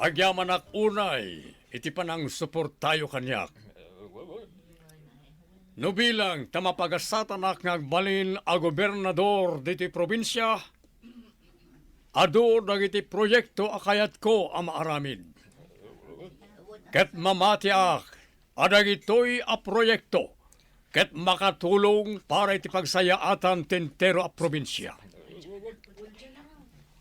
E: agyaman ak unay, iti panang suportayo kanyak. No bilang tamapagasatan ak ngagbalin a gobernador diti probinsya, adu dagiti proyekto akayat ko ang maaramid. Ket mamati ak, adagitoy a proyekto, ket makatulong para iti pagsayaatan tentero a probinsya.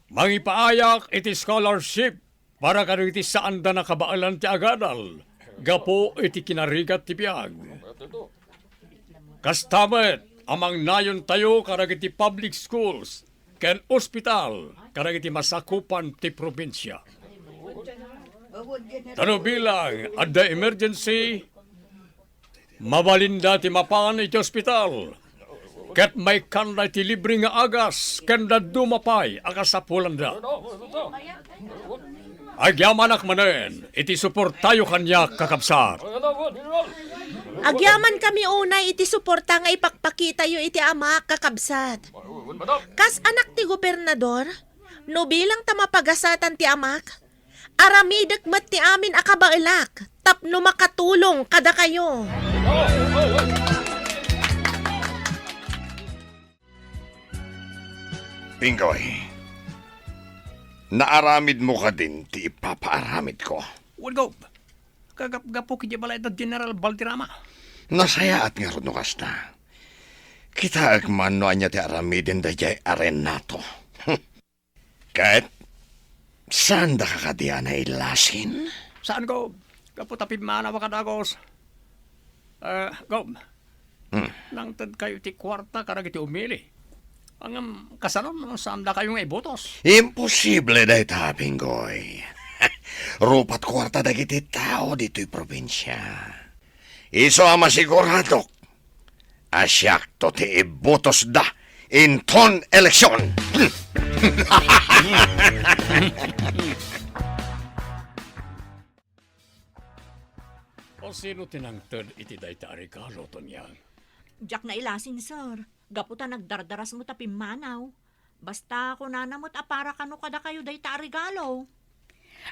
E: Mangipaayak iti scholarship para kadagiti saan da nakabaalan ti agadal, gapo iti kinarigat ti biyag. Kastamet, amang nayon tayo karagiti public schools, ken ospital, karagiti masakupan ti probinsya. Tano bilang, adda emergency, mabalinda ti mapan iti ospital, ket may kanda ti libre nga agas, kenda dumapay, akasapulan da. Agyamanak manen, iti suportayo kanya kakabsat.
G: Agyaman kami unay iti suporta nga ipakpakita yo iti ama kakabsat. Kas anak ti gobernador, no bilang tamapagasatan ti amak, aramidek met ti amin akabailak, tapno makatulong kada kayo.
F: Pingoy, naaramid mo ka din ti ipapaaramid ko.
E: Walgo, kagap-gapo kiti balay da General Balderrama.
F: Nasaya at nga ron kasta. Kita agman no anya ti aramidin da jay arenato. Kahit saan da kakadiya na ilasin?
E: Saan go? Gapo tapid mana wakadagos. Go. Nang tad kayo ti kwarta karag iti umili. Ang kasanon, saan da kayong ibotos?
F: Imposible da ita, Pingoy. Rupat kwarta dagiti tao dito'y probinsya. Iso ang masigurado. Asyak to ti ibotos da in ton eleksyon.
E: O sino tinangtad iti dayta regalo to niya?
C: Jack na ilasin, sir. Gaputa nagdardaras mo tapim manaw. Basta ako nanamot para kano kada kayo day ta regalo.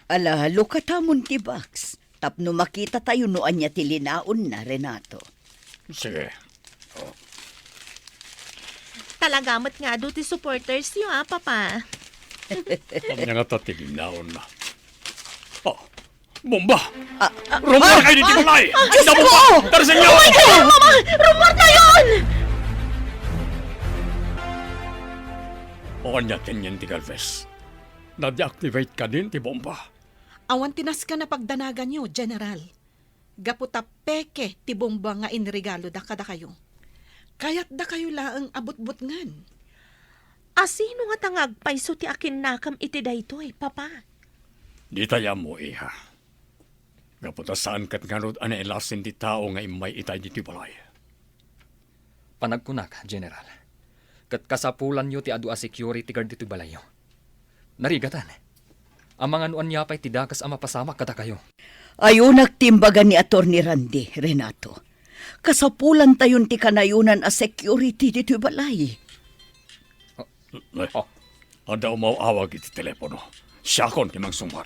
D: Ala, lukatamon ti Bax. Tapno makita tayo noan niya tilinaon na, Renato.
E: Sige.
G: Talagamat nga do ti supporters yo Papa.
E: Ang nga tatigin naon na. Oh, bomba! Rumor kayo dito balay! Na bomba! Tarasin niyo!
G: Mama! Rumor na yun!
E: O kanya kanyan ti Galvez. Na-deactivate ka din ti bomba.
H: Awan tinas ka na pagdanagan nyo, General. Gaputa peke ti bomba nga inregalo da kada kayo. Kaya't da kayo laang abot-bot ngan.
G: Asino nga tangagpayso ti akin nakam iti daytoy, Papa?
E: Di taya mo, iha. Gaputa saan kat nga rod ana elasin ti tao nga imay itay dito balay.
B: Panagkunak, General. Kat kasapulan nyo ti adu a security guard dito balayo. Narigatan. Ang mga nuan niya pa'y tidakas ang mapasamak kada kayo.
D: Ayun nagtimbagan ni Atty. Randy, Renato. Kasapulan tayon ti kanayunan a security dito balay.
E: Ada umawawag iti telepono. Siya kon ti mangsumar.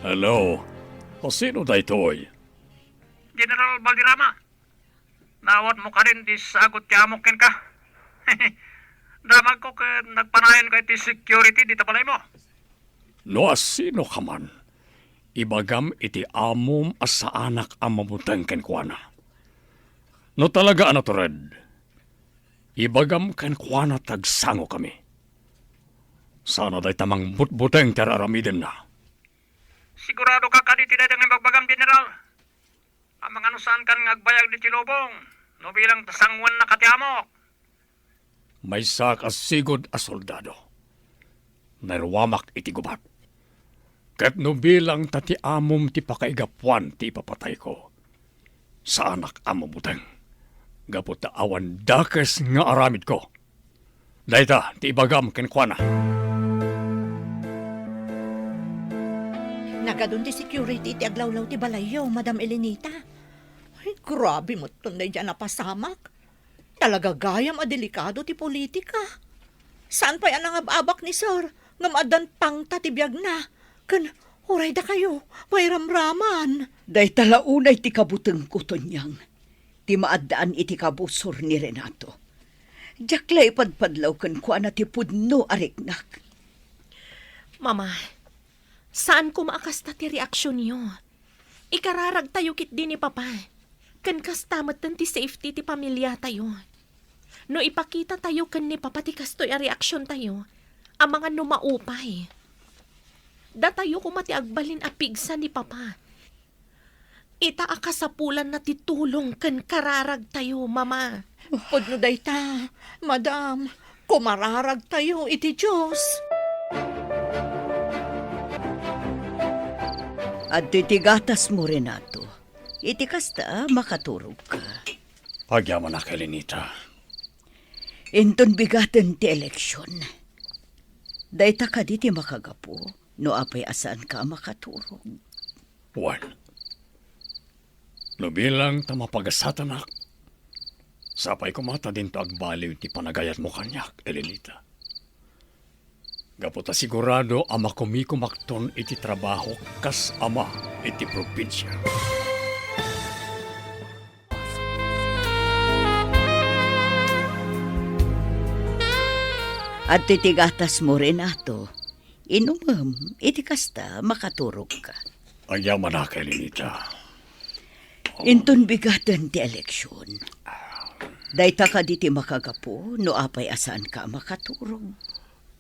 E: Hello? O sino da ito'y?
J: General Balderrama, nawat mo ka rin di sagot yamokin ka. Damag ko nagpanayan ka ti security dito balay mo.
E: No asino ka man, ibagam iti amom as sa anak ang mabutang kenkwana. No talaga ano to, Red? Ibagam kenkwana tagsango kami. Sana day tamang butbuteng teraramiden na.
J: Sigurado ka kaditi na ng bagbagam, General. Ang mga nusan kan ngagbayag di Tilobong, no bilang tasangwan na katiamok.
E: May sak as sigod as soldado. Narwamak iti gubat. Kat no bilang tati amom ti pakaigapuan ti papatay ko. Sa anak amo buteng. Gapot na awan dakes nga aramid ko. Dayta ti ibagam kenkwana.
C: Nagadun ti security ti aglawlaw ti balayo, Madam Elenita. Ay, grabe mo tunay dyan napasamak. Talaga gayam a delikado ti politika. Saan pa yan ang ababak ni Sir? Ngam adan pang tatibiyag na. Kan, oray da kayo, may ramraman.
D: Day talaunay ti kabuteng ko tonyang. Ti maadaan iti kabusor ni Renato. Diaklay padpadlaw kan kuana ti pudno ariknak.
G: Mama, saan ko maakasta ti reaksyon niyo? Ikararag tayo kit din ni Papa. Kan kastamat ti safety ti pamilya tayo. No ipakita tayo kan ni Papa ti kastoy a reaksyon tayo, ang mga numaupay. Da tayo kumati agbalin a pigsa ni Papa. Ita akasapulan na titulong kan kararag tayo, Mama.
C: Pudno dayta, Madam, kumararag tayo iti Diyos.
D: At titigatas mo, Renato. Iti kasta makaturog ka.
E: Pagyaman na kay Lenita.
D: Inton bigaten ti eleksyon. Dayta ka di ti makagapo, no apay asaan ka makaturog.
E: Juan. No bilang tamapagasatak. Sapay kumata din to agbaliw ti panagayat mo kanyak, Elenita. Gapota sigurado ama kumikumakton iti trabaho kas ama iti probinsya.
D: At titigatas mo, Renato. Inumam, iti kasta makaturog ka.
E: Agyaman na kay Lenita.
D: Inton bigaten ti eleksyon. Dayta ka di ti makagapo, no apay asaan ka makaturog.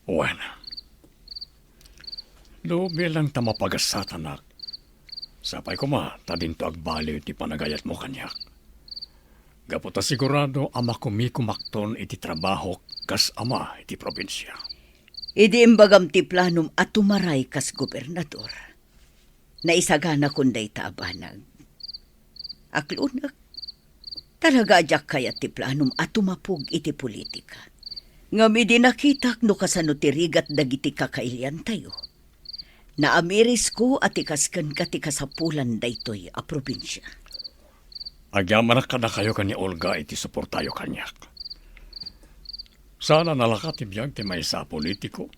E: Juan. No bilang tamapagasatanak. Sapay kumata din to agbaliw ti panagayat mo kanyak. Gapota sigurado ama kumikumakton iti trabaho kas ama iti probinsya.
D: Idi imbagam ti planum at tumaray kas gobernador. Naisagana kunday taabanag. Aklunak, talaga adyak kayat ti planum at tumapog iti politika. Ngami di nakitak no kasano ti rigat dagiti kakailian tayo. Naamiris ko at ikaskan ka ti kasapulan daytoy a probinsya.
E: Agyaman na kayo kani Olga iti suportayo kanyak. Sana nalakatibiyag ti may sa politiko.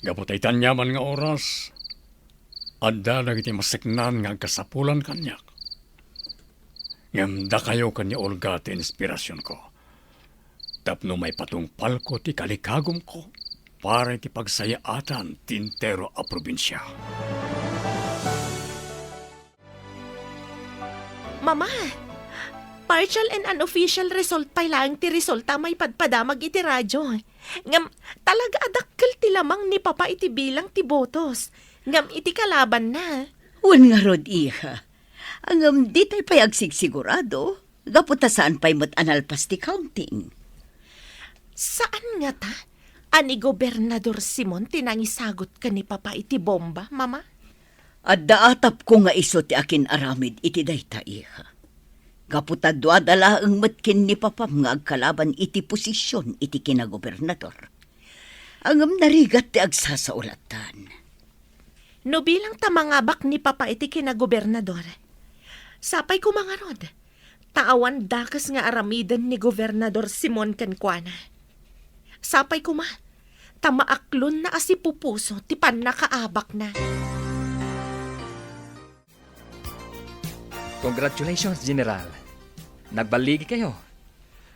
E: Gapotay tanyaman nga oras, adda dagiti masiknan nga kasapulan kanyak. Ngamda kayo kani Olga ti inspirasyon ko. Tapno may patungpal ko ti kalikagom ko para ti pagsayaatan tintero a probinsya.
G: Mama, partial and unofficial result pa lang ti resulta may padpadamag iti radyo. Ngam, talaga adakkel ti lamang ni Papa iti bilang ti botos. Ngam iti kalaban na.
D: Wan nga rod, iha. Ang di tayo pay agsigsigurado. Gaputa saan pa'y mat-analpas ti counting.
G: Saan nga ta? Ani Gobernador Simon tinangisagot ka ni Papa iti bomba, Mama?
D: At daatap ko nga iso ti akin aramid iti dayta, iha. Gaputa duadala ang matkin ni Papam nga agkalaban iti posisyon iti kinagobernador. Angam narigat ti agsasaulatan.
G: No bilang tamangabak ni Papa iti kinagobernador, sapay ko mga rod, taawan dakas nga aramidan ni Gobernador Simon Kenkwana. Sapay ko ma, tamaaklon na asipupuso ti pan nakaabak na.
B: Congratulations, General. Nagbaligi kayo.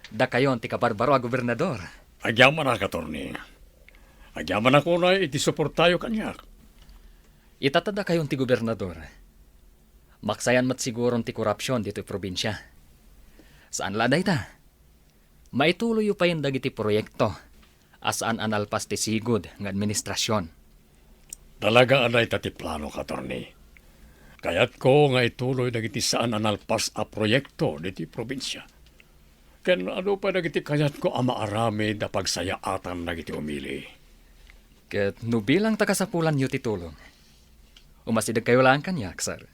B: Da kayo ang tikabarbaro a gobernador.
E: Agyaman na katorni. Agyaman ako na iti suportayo kanyak.
B: Itatada kayon ti gobernador. Maksayan mat siguron ti korupsyon dito probinsya. Saan laday ta? Maituloy pa yung dagiti proyekto. Asaan analpas ti sigod ng administrasyon.
E: Talaga anay tati plano ka, Torni. Kayat ko nga ituloy dagiti saan analpas a proyekto diti probinsya. Ken ano pa dagiti kayat ko ama arami da pagsayaatan dagiti umili.
B: Ket no bilang takasapulan yu ti tulong. Umasidag kayo lang kanyak, sir.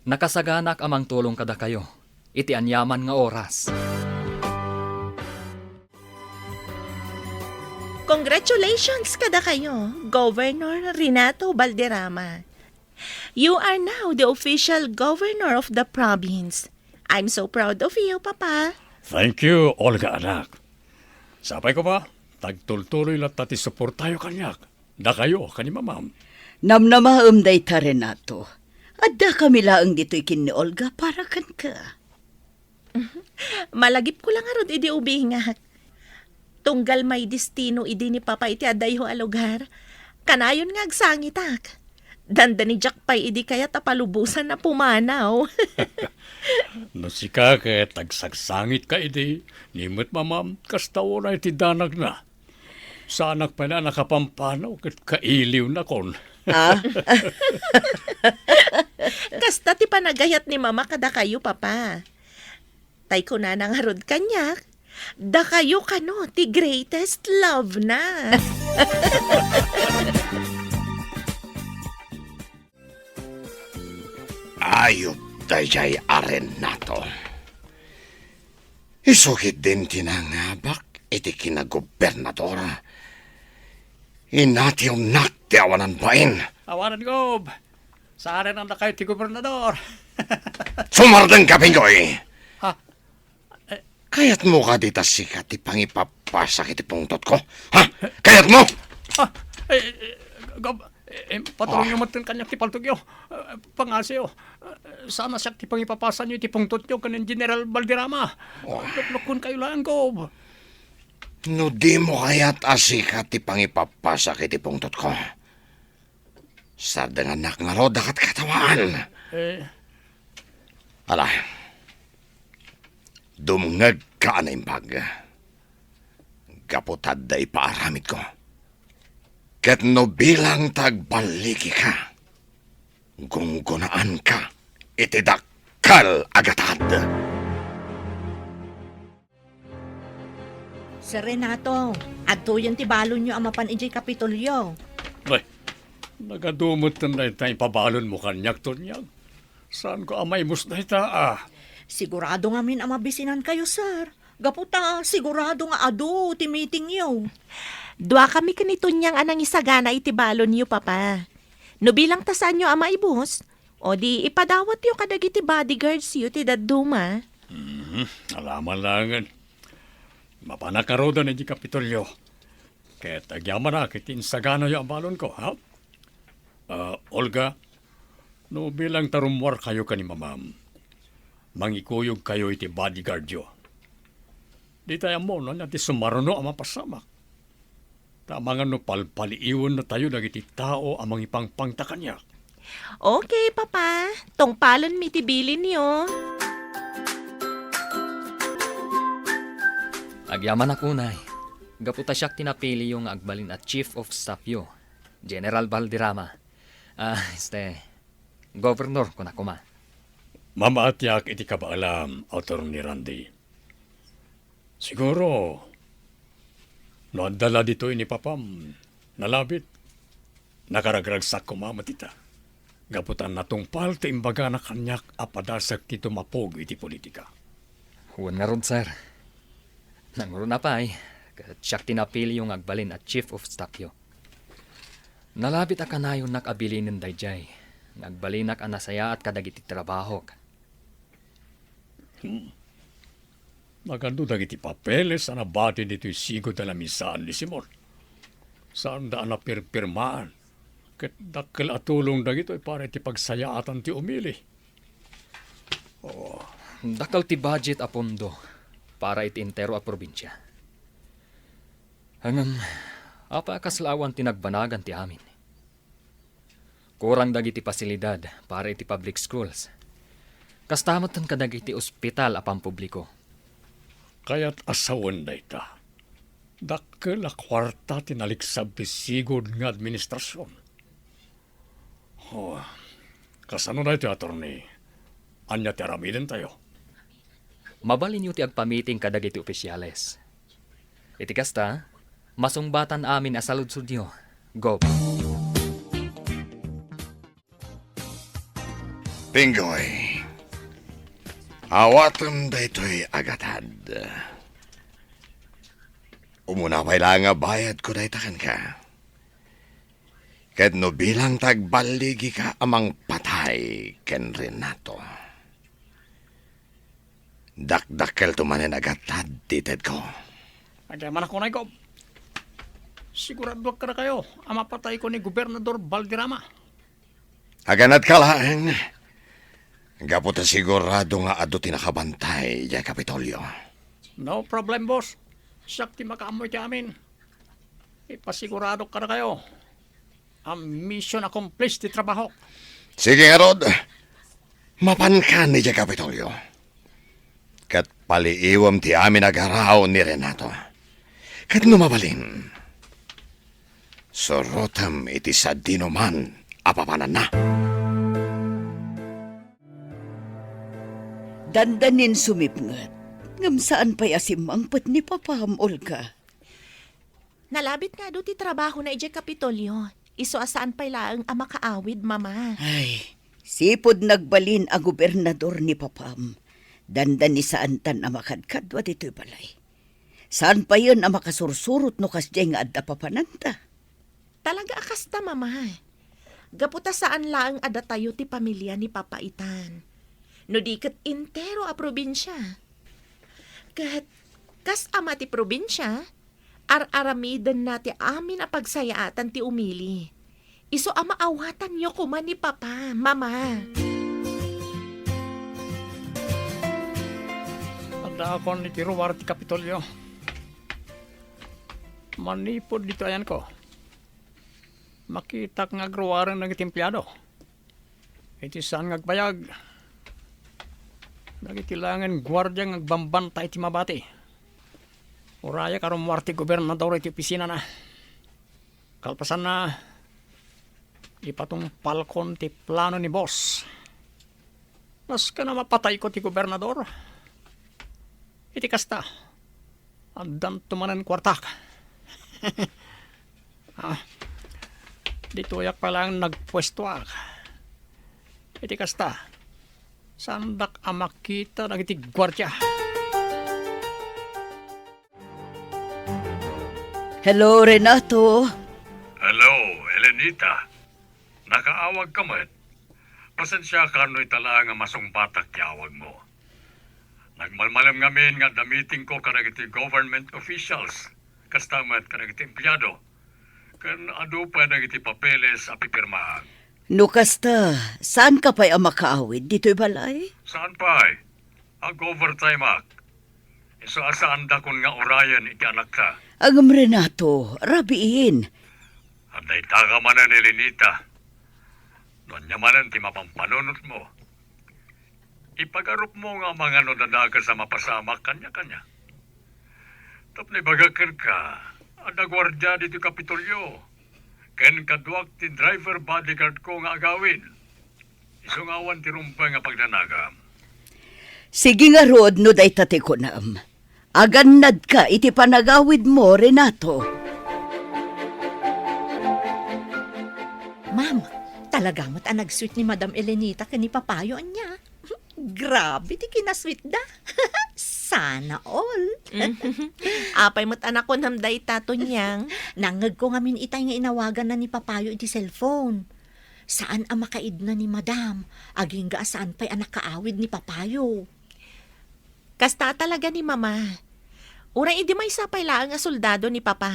B: Nakasaganak amang tulong kada kayo. Iti anyaman nga oras.
G: Congratulations kada kayo, Governor Renato Balderrama. You are now the official governor of the province. I'm so proud of you, Papa.
E: Thank you, Olga anak. Sapay ko pa, tagtultuloy lat tati suportayo kanyak. Da kayo, kanima ma'am.
D: Namnamaam day ta Renato. Adda kami laang dito'y kin ni Olga para kan ka.
G: Malagip ko lang arod idi ubingak. Tunggal may destino idi ni Papa iti aday ho a lugar. Kanayon nga agsangitak. Danda ni Jack pay idi kaya tapalubusan na pumanaw.
E: No sika kaya tagsagsangit ka idi, nimot mamam, kastawo na iti danag na. Sanak pa na nakapampanaw kat kailiw na kon.
G: Kasta ti panagayat ni Mama kada kayo, Papa. Tay ko na nangarod kanyak. Da kayo kano, ti greatest love na.
F: Ayop dayjay aren nato. Isukit din tinangabak iti kinagobernador. Inatiw nakti awanan pain.
E: Awanan ko, sa arin ang nakay ti gobernador.
F: Sumardeng ka, Pingoy.
E: Ha?
F: Kayat mo ka dita sikat ti pangipapasak iti pungtot ko? Ha? Kayat mo?
E: Patulong yung matin kanya ti paltugyo. Pangasyo. Sana siya ti pangipapasan nyo ti pungtot nyo kanin General Balderrama. Luklukon kayo lang ko.
F: No di mo kaya't asikat ti pangipapasak iti pungtot ko. Sa danganak nga ro dakat katawaan. Ala, dumngag ka na imbag. Gaputad da ipaaramid ko. Ket no bilang tagbaliki ka, gunggunaan ka, iti dakkal agatad.
C: Sir Renato, adto yan ti balon nyo amapan ijay Kapitolyo.
E: Bay, nagadumot na tayo pabalon mo kanyak to niyag. Saan ko amay mus na ita
C: Sigurado nga min amabisinan kayo, sir. Gaputa, sigurado nga ado, ti meeting yo.
G: Dua kami kanito niyang anang isagana iti balon niyo, Papa. No bilang tasan niyo ama ibus, o di ipadawat yung kadagiti bodyguards yu ti daduma.
E: Alaman langan. Mapanakaroda na di Kapitolyo. Kaya tagyaman na kitin sagana yung balon ko, ha? Olga, no bilang tarumwar kayo ka ni mamam, mangikuyog kayo iti bodyguard yo. Di tayo mo, no, nati sumaruno ang mapasamak. Tama nga no palpaliiwan na tayo dagiti tao amang ipangpangtakan niya.
G: Okay, Papa. Tong palon mitibilin niyo.
B: Agyaman ako, nay. Gaputa siyak tinapili yung agbalin at Chief of Staff yo, General Balderrama. Governor ko na kuma.
E: Mamaatyak iti kabaalam, Autor ni Randy. Siguro, noandala dito ini papam, nalabit, nakaragragsak kumamat ita. Gaputan natungpal ti imbaga na kanyak apadasak tito mapog iti politika.
B: Huwag nga ron, sir. Nangro na pa ay, siyak tinapili yung agbalin at Chief of Staff yo. Nalabit ka na yung nakabilinin dayjay. Nagbalinak anasaya at kadagiti trabaho.
E: Magando dagiti papeles na nabati dito'y sigod na lamisaan ni Simon. Saan daan na pirpirmaan? Kat dakil atulong dagito'y para iti pagsayaatan ti umili.
B: Dakal ti budget a pondo para iti entero a probinsya. Hangam, Apa kaslawan tinagbanagan ti amin. Kurang dagiti pasilidad para iti public schools. Kastamatan ka dagiti ospital apang publiko.
E: Kaya't asawan da ita. Dakkel a kwarta tinaliksab ti sigod nga administrasyon. Oh, kasano na iti attorney? Anya ti aramiden tayo.
B: Mabalin yu ti agpamiting kadagiti opisyales. Iti kasta, masungbatan amin asaludsud nyo. Go.
F: Pingoy, awatem da ito'y agatad. Umuna lang nga bayad ko da itakan ka. Ket no bilang tagbaligi ka amang patay ken Renato. Dakdakkel tumanen agatad tited ko.
J: Kaya man ako na ikaw. Sigurado ka na kayo. Ang mapatay ko ni Gobernador Valderrama.
F: Aganad ka lang. Gaputa sigurado nga ado tinakabantay ya Kapitolyo.
J: No problem, boss. Sakti makaamoy ka amin. Ipasigurado ka na kayo. Ang mission accomplished di trabaho.
F: Sige nga, Rod. Mapankan ni ya Kapitolyo. Kat paliiwam ti amin agaraw ni Renato. Kat numabalin. Sorotam iti sa dinuman apapanan na.
D: Dandanin sumipngat. Ngam saan pa'y asimangpet ni Papam, Olga?
G: Nalabit nga do ti trabaho na ije Kapitolyo. Iso asaan pa'y laang ang makaawid, mama.
D: Ay, sipod nagbalin ang gobernador ni Papam. Dandan ni saan tan ang makadkadwa dito'y balay. Saan pa yun ang makasursurot no kasjay nga adda papananta?
G: Talaga akasta, mama. Gaputa saan laang ada tayo ti pamilya ni Papaitan. No di kat intero a probinsya. Kat kas ama ti probinsya, ar-aramidan na ti amin a pagsayaatan ti umili. Iso ama awatan niyo kuman ni Papa, mama.
J: Ada ako ni Tiruwar ti Kapitolyo. Manipod dito ayan ko. Makita nga agruwaran ng itimplado. Iti saan ngagbayag. Nagitilangan gwardya ng bambantay ti mabati. Uraya karong warti gobernador iti opisina na. Kalpasan na ipatong palkon ti plano ni boss. Mas ka na mapatay ko ti gobernador. Iti kasta. Andan tumanan kwartak. Dito yak palang nagpwesto ak. Iti kasta. Sandak amakita ng iti gwardya.
D: Hello, Renato.
E: Hello, Elenita. Nakaawag ka man. Pasensya ka no'y tala nga masungpatak yawag mo. Nagmalmalam ngamin nga damiting ko kanagiti government officials. Kastamat kanagiti empleyado. Kan ado pa nagiti papeles a pipirmahan.
D: No kasta, saan ka pa'y ang makaawid dito'y balay?
E: Saan pa ay? Ag-overtime ak. Iso asaan da kun nga orayan iti anak ka.
D: Agam Renato, rabiin.
E: Anday taga manan ni Lenita. Nonya manan ti mapampanunot mo. Ipagarup mo nga mga nodadaga sa mapasamak kanya-kanya. Tapos bagakan ka, ada gwardya dito Kapitolyo. Ken kaduak ti driver bodyguard ko nga agawin. Isungawan ti rumpay nga pagnanagam.
D: Sige nga Rod, no day tate ko naam. Agannad ka iti panagawid mo, Renato.
C: Ma'am, talaga mo't ang nag-sweet ni Madam Elenita ka ni Papayo niya. Grabe, di kinasweet da. Sana all.
G: Apay mo't anak ko namday tato niyang.
C: Nangag ko ngamin itay nga inawagan na ni Papayo iti cellphone. Saan ang makaid na ni Madam? Aging ga saan pa'y anak kaawid ni Papayo?
G: Kasta talaga ni Mama. Urang idi may sapay laang nga soldado ni Papa.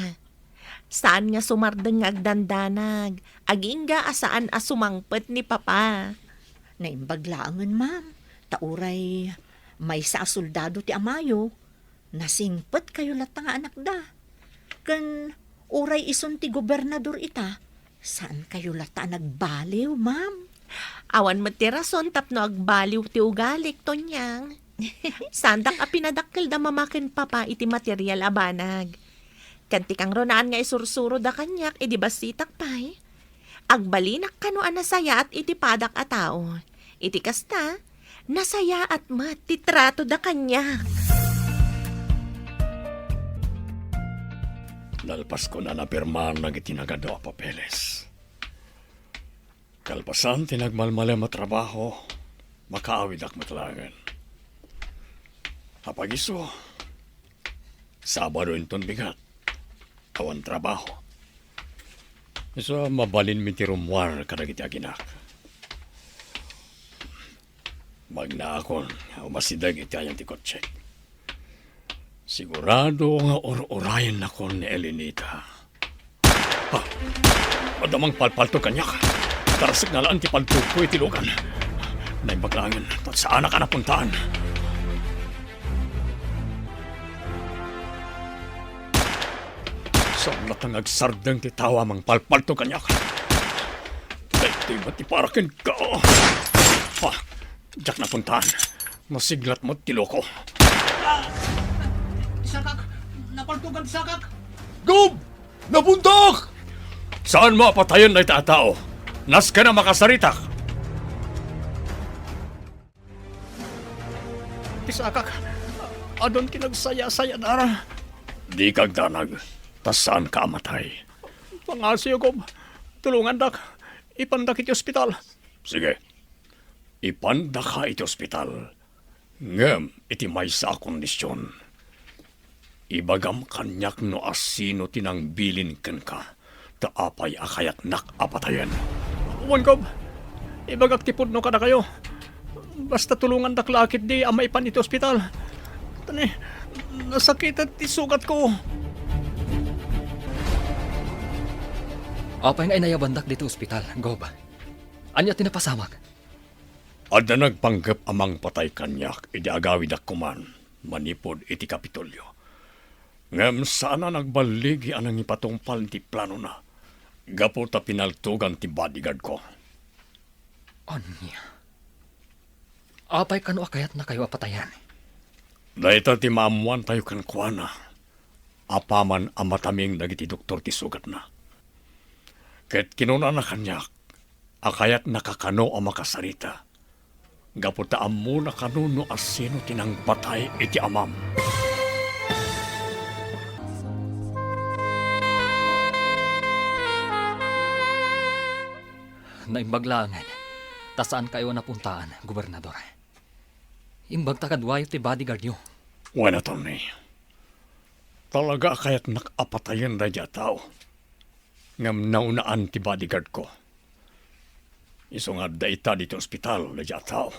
G: Saan nga sumardeng nga agdandanag? Aging ga asaan asumangpet ni Papa.
C: Naimbaglaangan, ma'am. Tauray, may sa soldado ti Amayo. Nasingpet kayo lat nga anak da. Kan Uray ison ti gobernador ita. Saan kayo lata nagbaliw, ma'am?
G: Awan mo ti rason tapno agbaliw ti ugalik, Tonyang. Sandak a pinadakkel da mamakin papa iti material abanag. Kanti kang ronaan nga isursuro da kanyak, edi basitak pay. Agbalinak kano nasaya at iti padak a tao. Iti kasta, nasaya at matitrato da kanyak.
E: Nalpas ko na napirmahan na itinagado a papeles. Kalpasan tinagmalmalam at trabaho, makaawid ak matlangan. Hapagiso, Sabado inton bigat, awan trabaho. Isa mabalin mi ti rumwar kadagiti aginak. Magna akon, umasidag iti ayang ti kotsek. Sigurado nga or-orayan na ko ni Elenita. Ha! Madamang palpalto kanyak. Tarasig na laan ti paltog ko iti lugan. Naibaglangan, at saan ka napuntaan? Saan natangag sardang ti tawa mang palpalto kanyak? Dahil mati parakin ka. Ha! Diyak napuntaan. Masiglat mo ti loko.
J: Sakak! Napaltugan sakak!
A: Gob! Napuntak!
E: Saan mo apatayan na itatao? Nas ka na makasaritak.
J: Tisakak! Adon kinagsaya-saya dara.
E: Di kag danag. Tas saan ka amatay?
J: Pangasyo ko. Tulungan dak. Ipandak iti ospital.
E: Sige. Ipanda ka iti ospital. Ngem iti may sa kondisyon. Ibagam kanyak no asino tinang bilin ken ka. Taapay akayat nak apatayan.
J: Uwan ko. Ibagak tipod no kada kayo. Basta tulungan dak lakit di amay pan iti ospital. Tani, nasakit at isugat ko.
B: Apay nga inayabandak dito ospital, Gob. Anya tinapasamak?
E: Adda nagpanggap amang patay kanyak, iti agawid akkuman, manipod iti Kapitolyo. Ngem sana nagbaligi anang ipatungpal ti plano na. Gapo ta pinaltugan ti bodyguard ko.
B: Anya? Apay kano akayat na kayo apatayan?
E: Dahita ti maamuan tayo kan kuana. Apaman amataming dagiti doktor ti sugat na. Ket kinuna na kanyak, akayat nakakano ang makasarita. Gapo ta amu na kanuno asino tinang patay iti amam.
B: Naimbaglangan. Ta saan kayo napuntaan, gobernador? Imbag takadwayo ti bodyguard nyo.
E: Wala Tony. Talaga kaya't nakapatayan na dya tao. Ngam naunaan ti bodyguard ko. Iso nga daita dito ospital na dya tao.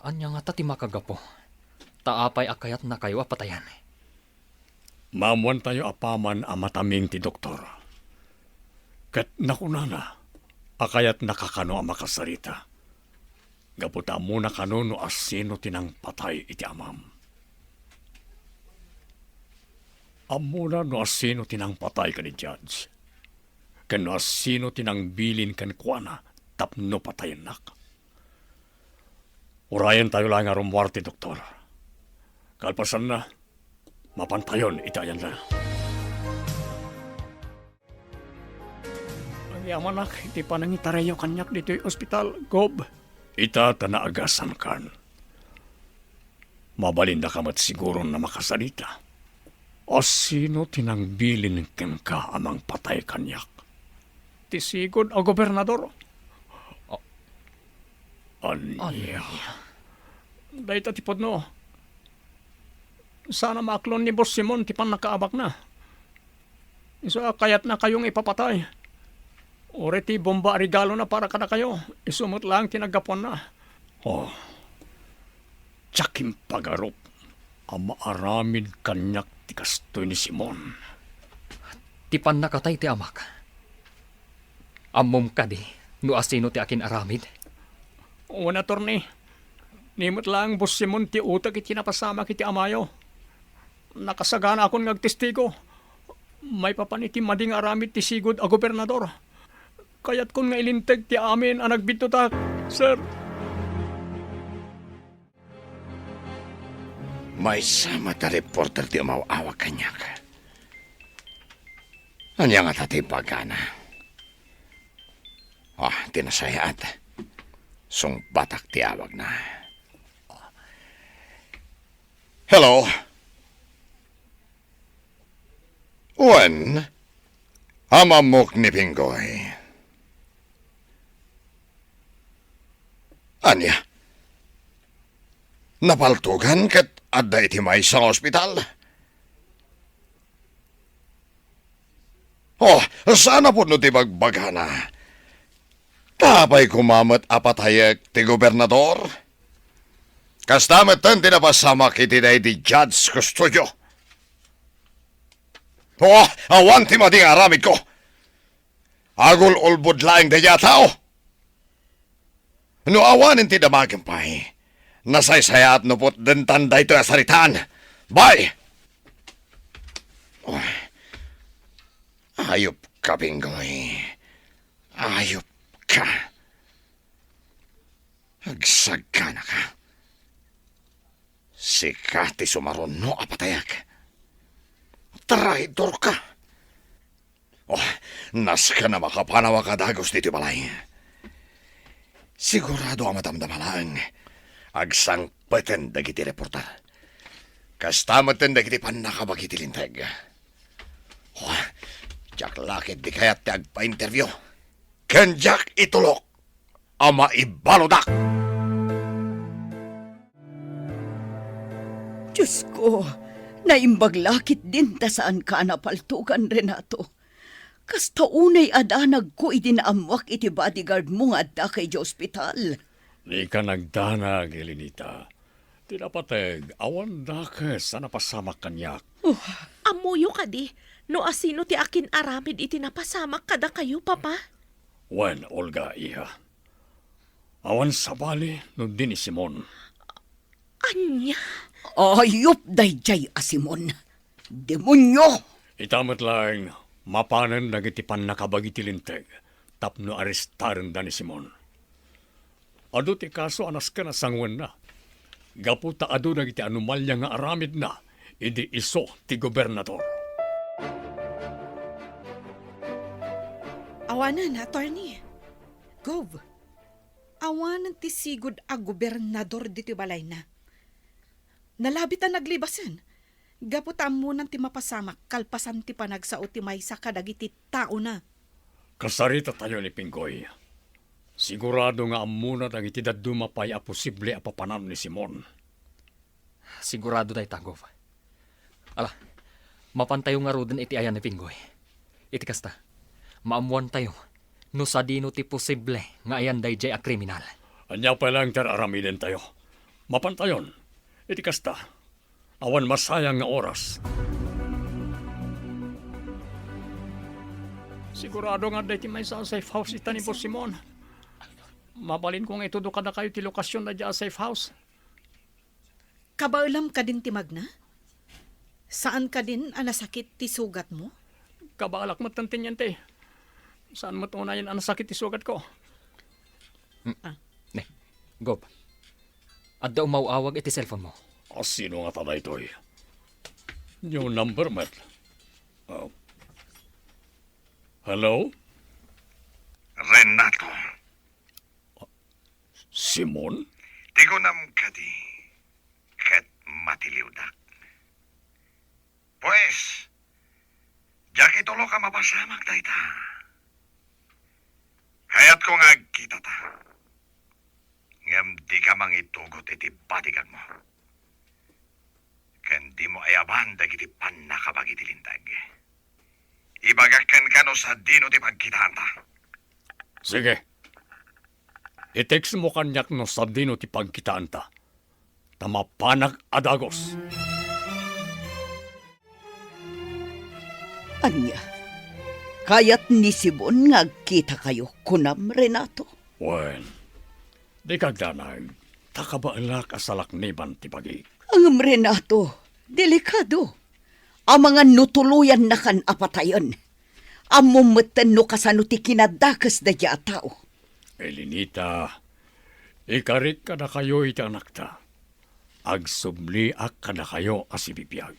B: Anya nga ta ti makagapo. Taapay akayat na kayo apatayan.
E: Mamuan tayo apaman amataming ti doktor. Kat nakunana, akayat nakakano ang makasarita. Gaputa muna kanuno asino tinang patay iti amam. Amuna no asino tinang patay ka ni Judge. Kano asino tinang bilin kan kuana tapno patayin nak. Urayan tayo lang nga rumwarte, doktor. Kalpasan na, mapantayon itayan na.
J: Yaman nak, iti pa nang itarayo kanyak dito yung ospital, Gob.
E: Ita tanaagasan kan. Mabalinda ka mat siguro na makasalita. O sino tinangbilin ken ka amang patay kanyak?
J: Tisigod o gobernador.
E: Anya.
J: Dahil tatipod no. Sana maklon ni Boss Simon tipan nakaabak na. Isa kayat na kayong ipapatay. Ore ti bomba regalo na para kada kayo. Isumot lang tinagapon na.
E: Oh. Tsakim pagarop. Ang maaramid kanyak ti kastoy ni Simon.
B: Tipan nakatay ti amak. Amom ka di, no asino ti akin aramid.
J: Una torni. Nimot lang Boss Simon ti utak iti napasama kiti amayo. Nakasagana akong nagtestigo. may papaniti mading aramid ti sigod a gobernador. Kayat kun nga ilinteg ti amin ang nagbitutak, sir.
F: May sama ta reporter ti umaw-awag kanyak. Anya nga tati pagana. Tinasayat. Sungbatak ti awag na. Hello? Wen? Hamamok ni Pinggoy. Anya? Napaltugan kat adda iti may sa ospital? Sana po no ti bagbagana. Tapay kumamat apatayag ti gobernador. Kastamet tan tinapasamak iti day di Judge Custodio. Awan ti mading aramid ko. Agul ulbud laing daya tao. No awanin ti damagin pa'y. Nasaysayat no pot den tanday to asaritan. Bye! Ayop ka, Pinggoy. Ayop ka. Agsagana ka. Sikati sumaron no apatayak. Traidor ka. Nas ka na makapanawa ka dagos dito balay. Sigurado ang matamdamalang. Agsangpeten dagiti reporter. Kastameten dagiti panakabagiti linteg. Jack lakit di kayat ti agpa-interview. Ken Jack itulok. Ama ibalodak.
D: Diyos ko, naimbaglakit din ta saan ka napaltukan, Renato. Kasta unay adanag ko idinaamwak iti bodyguard mo nga adda kay di ospital.
E: Di ka nagdanag, Elenita. Tinapateg, awan da ka sa napasamak kanyak.
G: Amuyo ka di. No asino ti akin aramid iti napasamak kada kayo, Papa?
E: Wen, Olga, iha. Awan sabali no din ni Simon.
G: Anya?
D: Ayop dayjay asimon. Demonyo!
E: Itamat lang, mapanan nagitipan nakabagiti linteg. Tapno arestaren da ni Simon. Ado ti kaso anas ka na sangwan na. Gaputa ado nagiti anomalya nga aramid na. Idi iso ti gobernador.
H: Awanan, attorney. Gov. Awanan ti sigod a gobernador dito balay na. Nalabit ang naglibasan. Gaputam mo nang ti mapasamak, kalpasan ti panagsao ti maysa kadagiti tao na.
E: Kasarita tayo ni Pinggoy. Sigurado nga amuna nang itidad dumapay a posible a papanan ni Simon.
B: Sigurado tayo tagov. Ala, mapantayo nga rodin iti ayan ni Pinggoy. Iti kasta, maamuan tayo. No sa dino ti posible nga ayan dayjay a kriminal.
E: Anya pa lang aramiden tayo. Mapantayon. Iti kasta, awan masayang nga oras.
J: Sigurado nga dahil may sa safe house ita ni Boss Simon. Mabalin ko nga itudo kada kayo ti lokasyon na dyan safe house.
H: Kabaulam ka din ti Magna? Saan ka din anasakit ti sugat mo?
J: Kabalak mo tantin yan te. Saan mo tunayan ang sakit ti sugat ko?
B: Ne, Gob. Adda umawawag iti cellphone mo.
E: Sino nga tada ito'y? Yung number, Matt. Hello?
F: Renato.
E: Simon?
F: Tigunam ka di. Ket matiliwdak. Pues, jak itulo ka mapasamak dayta. Hayat ko nga kita ta. Ngam di ka mangitugot iti bodyguard mo. Ken di mo ayaban dagiti panakabag iti lintag. Ibagakan ka no sa dino ti pagkitaan ta.
E: Sige. I-text mo kanyak no sa dino ti pagkitaan ta. Tamapanak adagos.
D: Anya, kayat ni Simon nga kita kayo kunam, Renato.
E: Wen, di kagdanag, takabaala ka sa lakniban ti pagi.
D: Ang Renato, delikado. Ang mga nutuluyan na kan apatayon. Among matan no kasano ti kinadakas da ya tao.
E: Elinita, ikarit ka na kayo iti anak ta. Agsumliak ka na kayo asibibiyag.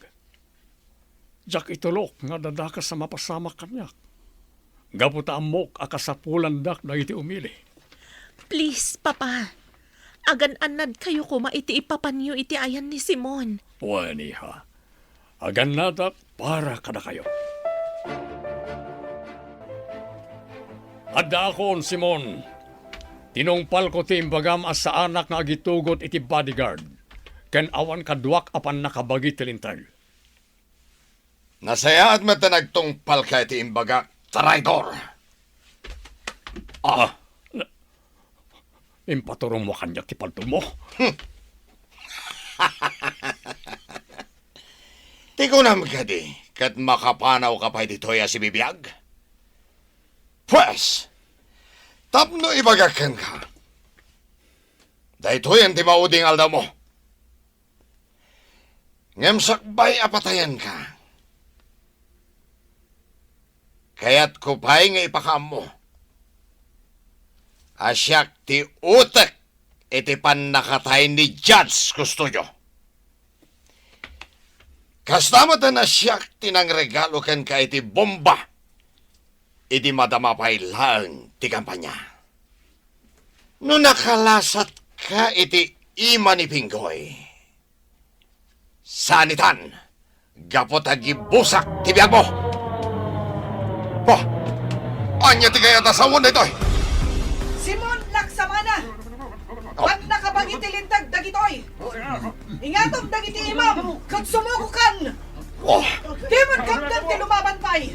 E: Jak itulok nga dadakas sa mapasamak kanyak. Gaputa amok akasapulan dak na iti umili.
G: Please, Papa. Agan-anad kayo kuma iti ipapanyo iti ayan ni Simon.
E: Waniha, agan nadak para ka na kayo. Adda akon, Simon. Tinungpal ko ti imbagam as sa anak nga agitugot iti bodyguard. Ken awan kaduak apan nakabagi tilintag.
F: Nasaya at matanagtungpal ka iti imbaga, traidor.
E: Impaturong mo kanyak ti paltol mo.
F: Di ko naman ka di, kat makapanaw ka pa dito'y asibibiyag. Pues, tapno ibagakan ka. Dahito'y ang timauding aldaw mo. Ngem sakbay apatayan ka. Kaya't kupay nga ipakaam mo. Asyak ti utek iti nakatay ni Judge Custodio. Kastamot na asyak tinang regalo ken ka iti bomba. Iti madamapay lang ti kampanya. No nakalasat ka iti ima ni Pinggoy. Sanitan, gapot agibusak ti biyag mo. Anya ti kaya tasawon na ito.
H: Simon, laksamana! At nakabagitilintag dagitoy! Ingatom dagiti imam, kag sumukukan! Timon kapdan ti lumaban pa'y!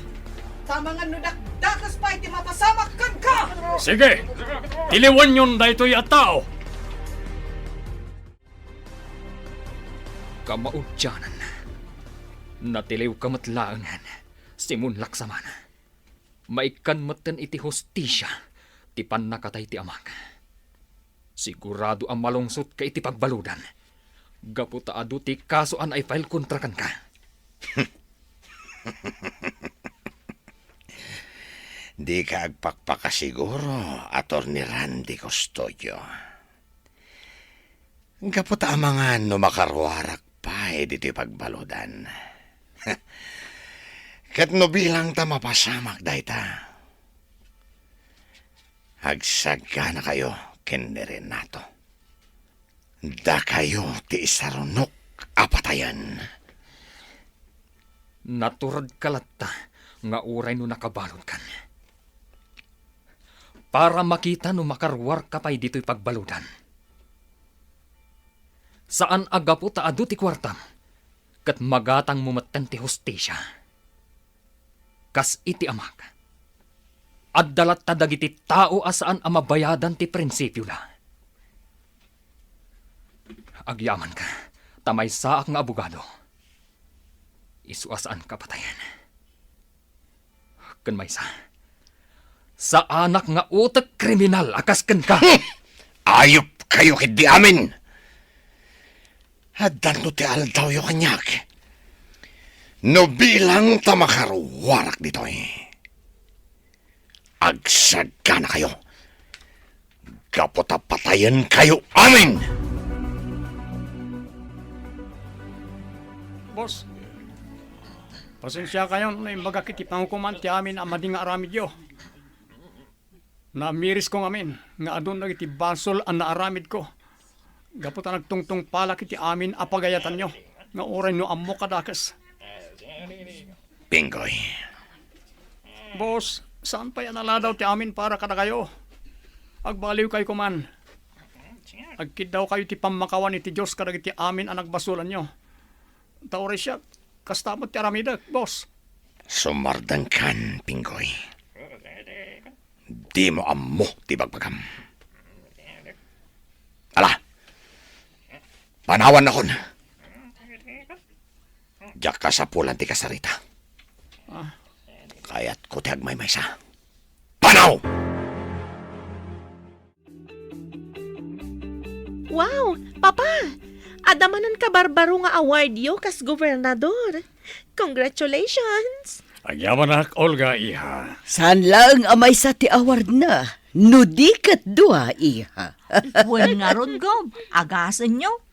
H: Tamangan no dakdakas pa'y ti mapasamak kan ka!
E: Sige, tiliwan yun da ito'y at tao.
B: Kamaudyanan. Natiliw kamatlaangan. Simon Laksamana. Maikan matan iti hostisya. Ti nakatay ti amag. Sigurado ang malungsot ka iti pagbaludan. Gaputa adu ti kasuan ay file kontra kan ka.
F: Di ka agpakpakasiguro, Atty. Randy Custodio. Gaputa ang mga makaruwarak pa dito pagbaludan. Kat no bilang ta mapasamak dahi ta. Hagsaga na kayo, ken ni Renato. Da kayo ti isarunok apatayan.
B: Naturad kalatta nga uray no nakabalon kan. Para makita no makarwar ka pa'y dito'y pagbaludan. Saan agapo ta adu ti kwartam, kat magatang mumatan ti hostisya. Kas iti amag. At dalat ta dagiti tao asaan amabayadan ti prinsipyo la. Agyaman ka, tamay saak nga abogado. Isuasaan ka patayan. Kan may sa anak nga utak kriminal akas kan ka.
F: Ayop kayo kidi amin. Hadan no ti aldaw yo kanyak. No bilang tamakaruwarak dito Agsaga na kayo. Gaputa patayan kayo amin.
E: Boss, pasensya kayo na imbaga kiti panghukuman ti amin ang mading aramid yo. Namiris ko ngamin, nga adun na iti basol ang naaramid ko. Gaputa nagtungtong pala kiti amin apagayatan nyo, nga oray no ammo kadakas.
F: Pinggoy.
E: Boss, saan pa yan aladaw ti amin para kada kayo? Agbaliw kayo kuman. Agkid daw kayo ti pamakawan iti Diyos kadag iti amin ang nagbasulan nyo. Tawari siya, kastamot ti aramidak, boss.
F: Sumardang kan, Pinggoy. Di mo ammo ti bagbagam. Ala, panawan na kon. Diyak ka sa pulan ti kasarita. Kaya't ko ti agmay-may sa. Panaw!
G: Wow, Papa! Adamanan ka barbaro nga award yo kas gobernador. Congratulations!
E: Agyaman nak, Olga, iha.
D: Saan lang amay sa ti award na? Nudikat dua, iha.
C: Wen nga ron, Gob. Agasan nyo.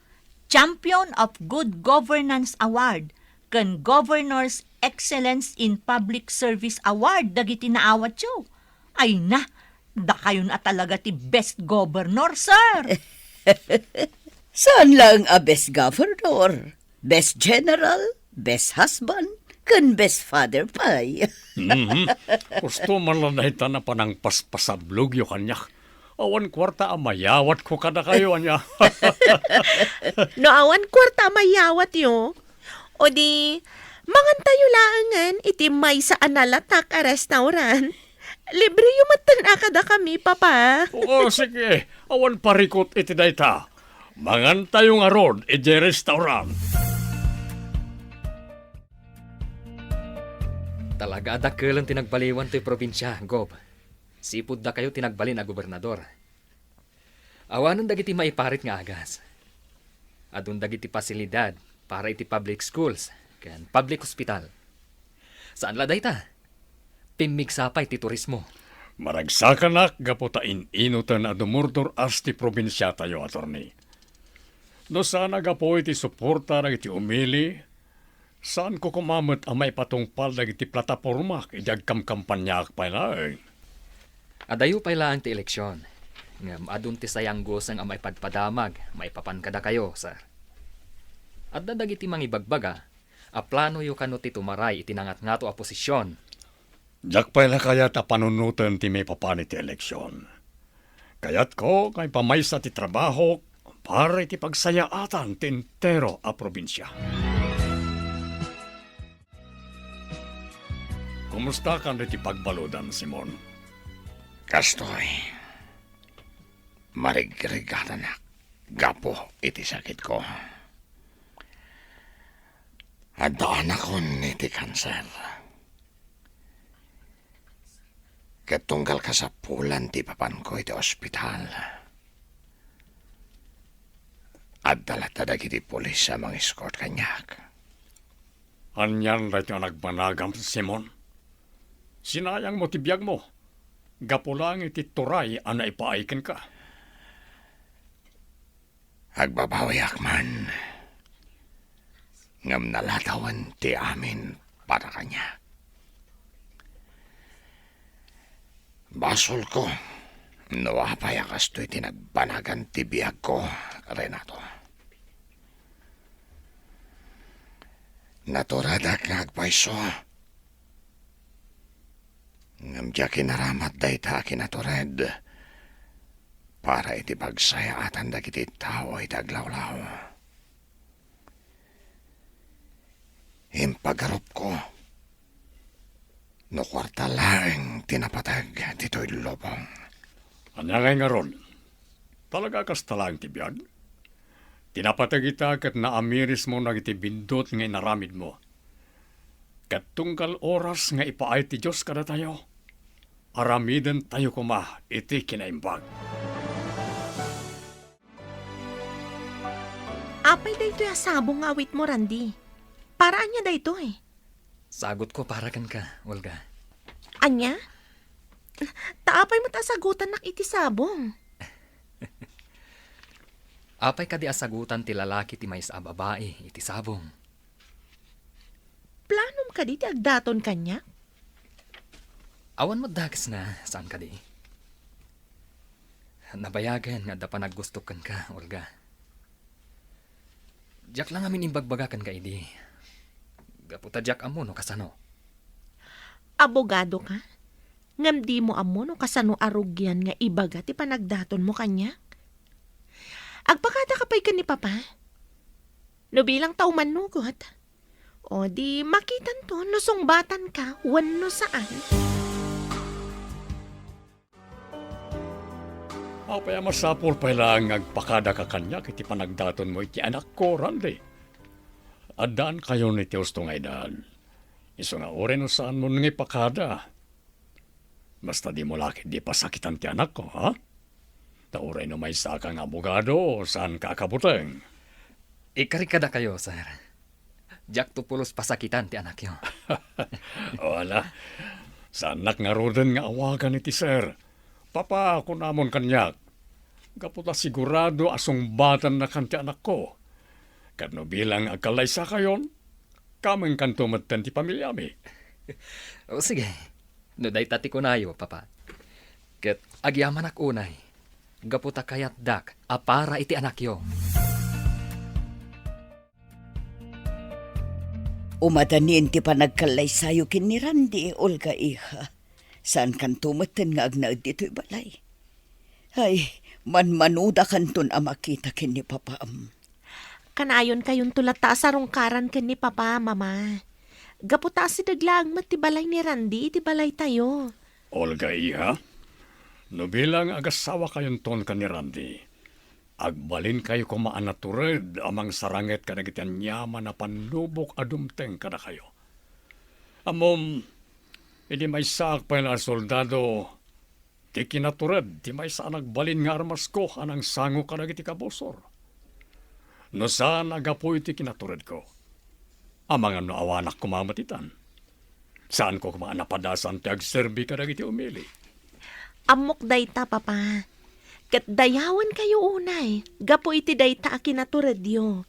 C: Champion of Good Governance Award kan Governor's Excellence in Public Service Award dagiti naawat yo. Ay na, da kayo na talaga ti best governor, sir.
D: Saan lang a best governor? Best general? Best husband? Kan best father pay.
E: Gusto man lang nahita na panang paspasablog yung kanyak. Awan kwarta amayawat ko kada kayo anya.
G: No awan kwarta mayawat yo. O di, mangan tayo laangan iti may sa analatak a restaurant. Libre yung matan kami, papa.
E: Oo, sige. Awan parikot iti dayta. Mangan tayo nga rod, iti restaurant.
B: Talaga adakalan tinagbaliwan to'y probinsya, Gob. Sipod da kayo tinagbalin a gobernador. Awanan dagiti maiparit nga agas. Adun dagiti pasilidad para iti public schools ken public hospital. Saan la dayta? Pimigsapay ti turismo.
E: Maragsakanak gaputain inutan a dumurdor as ti probinsya tayo, attorney. No sana gapo iti suporta na iti umili, saan ko kumamot ang may patungpal na iti plataforma idag kamkampanyak pa na eh.
B: Adayo pa lang ti eleksyon. Ngam adun ti sayang gosang ang may padpadamag, may papankada kayo, sir. At dadag iti mangibagbaga, a plano yu kano ti tumaray itinangat nga to a posisyon.
E: Diyak pa na kaya ta panunutan ti may papani ti eleksyon. Kayat ko kay pamaysa ti trabaho para iti pagsayaatan ti entero a probinsya. Kumusta kan iti pagbaludan, Simon?
F: Kastoy. Marigregada na. Gapo iti sakit ko. Adaan ako iti kanser. Katunggal ka sa pulan ti papan ko iti ospital. At dalatadag iti polis sa mga escort kanyak.
E: Anyan rin yung nagbanagam, Simon. Sinayang mo tibiyag mo. Gapulang iti turay ana ipaaikin ka.
F: Agbabawiak man. Ngam nalatawan ti amin para kanya. Basol ko. Nawapay akas to'y tinagbanagan ti biyag ko, Renato. Naturadak nga agpaiso. Ngam diya kinaramat day ta kinatured. Para iti pagsayaatan dagiti tao iti aglawlaw. Impagarup ko. No kwarta lang tinapatag dito'y lobong.
E: Anyangay nga ron. Talaga kas talang tibiyag. Tinapatag ita kat naamiris mo nagiti bindot nga inaramid mo. Kat tungkal oras nga ipaay ti Diyos kada tayo. Aramiden tayo kuma iti kinaimbag.
G: Apay da ito sabong awit mo, Randy. Paraan niya da ito eh.
B: Sagot ko para kan ka, Olga.
G: Anya? Taapay mo sagutan nak iti sabong.
B: Apay ka di asagutan ti lalaki ti mais a babae iti sabong.
G: Planom ka di ti agdaton kanya?
B: Awan mo dagas na saan ka di. Nabayagan nga da pa naggustukan ka, Olga. Diyak lang amin imbagbagakan ka idi. Gaputa diyak amo no kasano.
G: Abogado ka? Ngam di mo amo no kasano arugyan nga ibaga ti panagdaton mo kanya? Agpakada kapay ka ni Papa? No bilang tao manugot. O di makitan to no sungbatan ka wano saan.
E: Apay masapol pa lang agpakada ka kanya kiti panagdaton mo iti anak ko, Randy. Adaan kayo ni Teos to nga edad. Iso nga ore no saan mo nang ipakada. Basta di mo laki di pasakitan ti anak ko, ha? Taure no may sakang abogado, saan kakabuteng?
B: Ikarikada kayo, sir. Jak tupulos pasakitan ti anak yo.
E: Wala. Sa anak nga roden nga awagan iti sir. Papa ako namon kanyak. Kaputa sigurado asong batan na kanti anak ko. Kadno bilang agkalaysa kayon, kameng kanto matan ti pamilyami.
B: O sige, no day tati ko nayo, papa. Ket agyaman ak unay, gaputa kayat dak, apara iti anak yo.
D: Umadanin ti panagkalaysayo kin ni Randy, Olga iha. Saan kan tumatan nga agnaad dito'y balay? Ay, manmanuda kanton amakita kin ni papaam.
G: Kanayon kayon tulata sa rungkaran ken ni papa, mama. Gaputa si daglang matibalay ni Randy, iti balay tayo.
E: Olga iha, no bilang agasawa kayon ton ka ni Randy, agbalin kayo kumaan na tured amang saranget kadagitian yaman na panlubok adumteng kada kayo. Amom, hindi may saak pa na soldado, di kinatured, di may sa nagbalin nga armas ko anang sango kadagiti kabosor. No saan agapo iti kinatured ko, amang ano awanak kumamatitan. Saan ko kumaan napadasan ti agserbi kadagiti umili.
G: Amok dayta, papa. Ket dayawan kayo unay. Gapo iti dayta akinatured yo.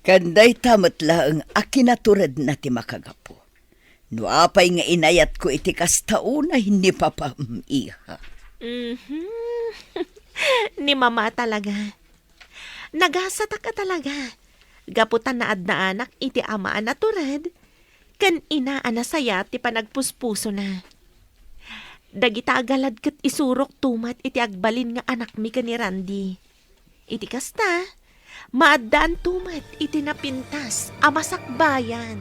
D: Kanday tamat laeng akinatured na ti makagapo. No apay nga inayat ko iti kastauna hindi papaam iha.
G: Ni mama talaga. Nagasata ka talaga. Gaputan na adna anak iti amaan na tured. Kan inaan na saya ti panagpuspuso na. Dagita agalad ket isurok tumat iti agbalin nga anak mi ka ni Randy. Iti kasta, maadaan tumat iti napintas amasakbayan.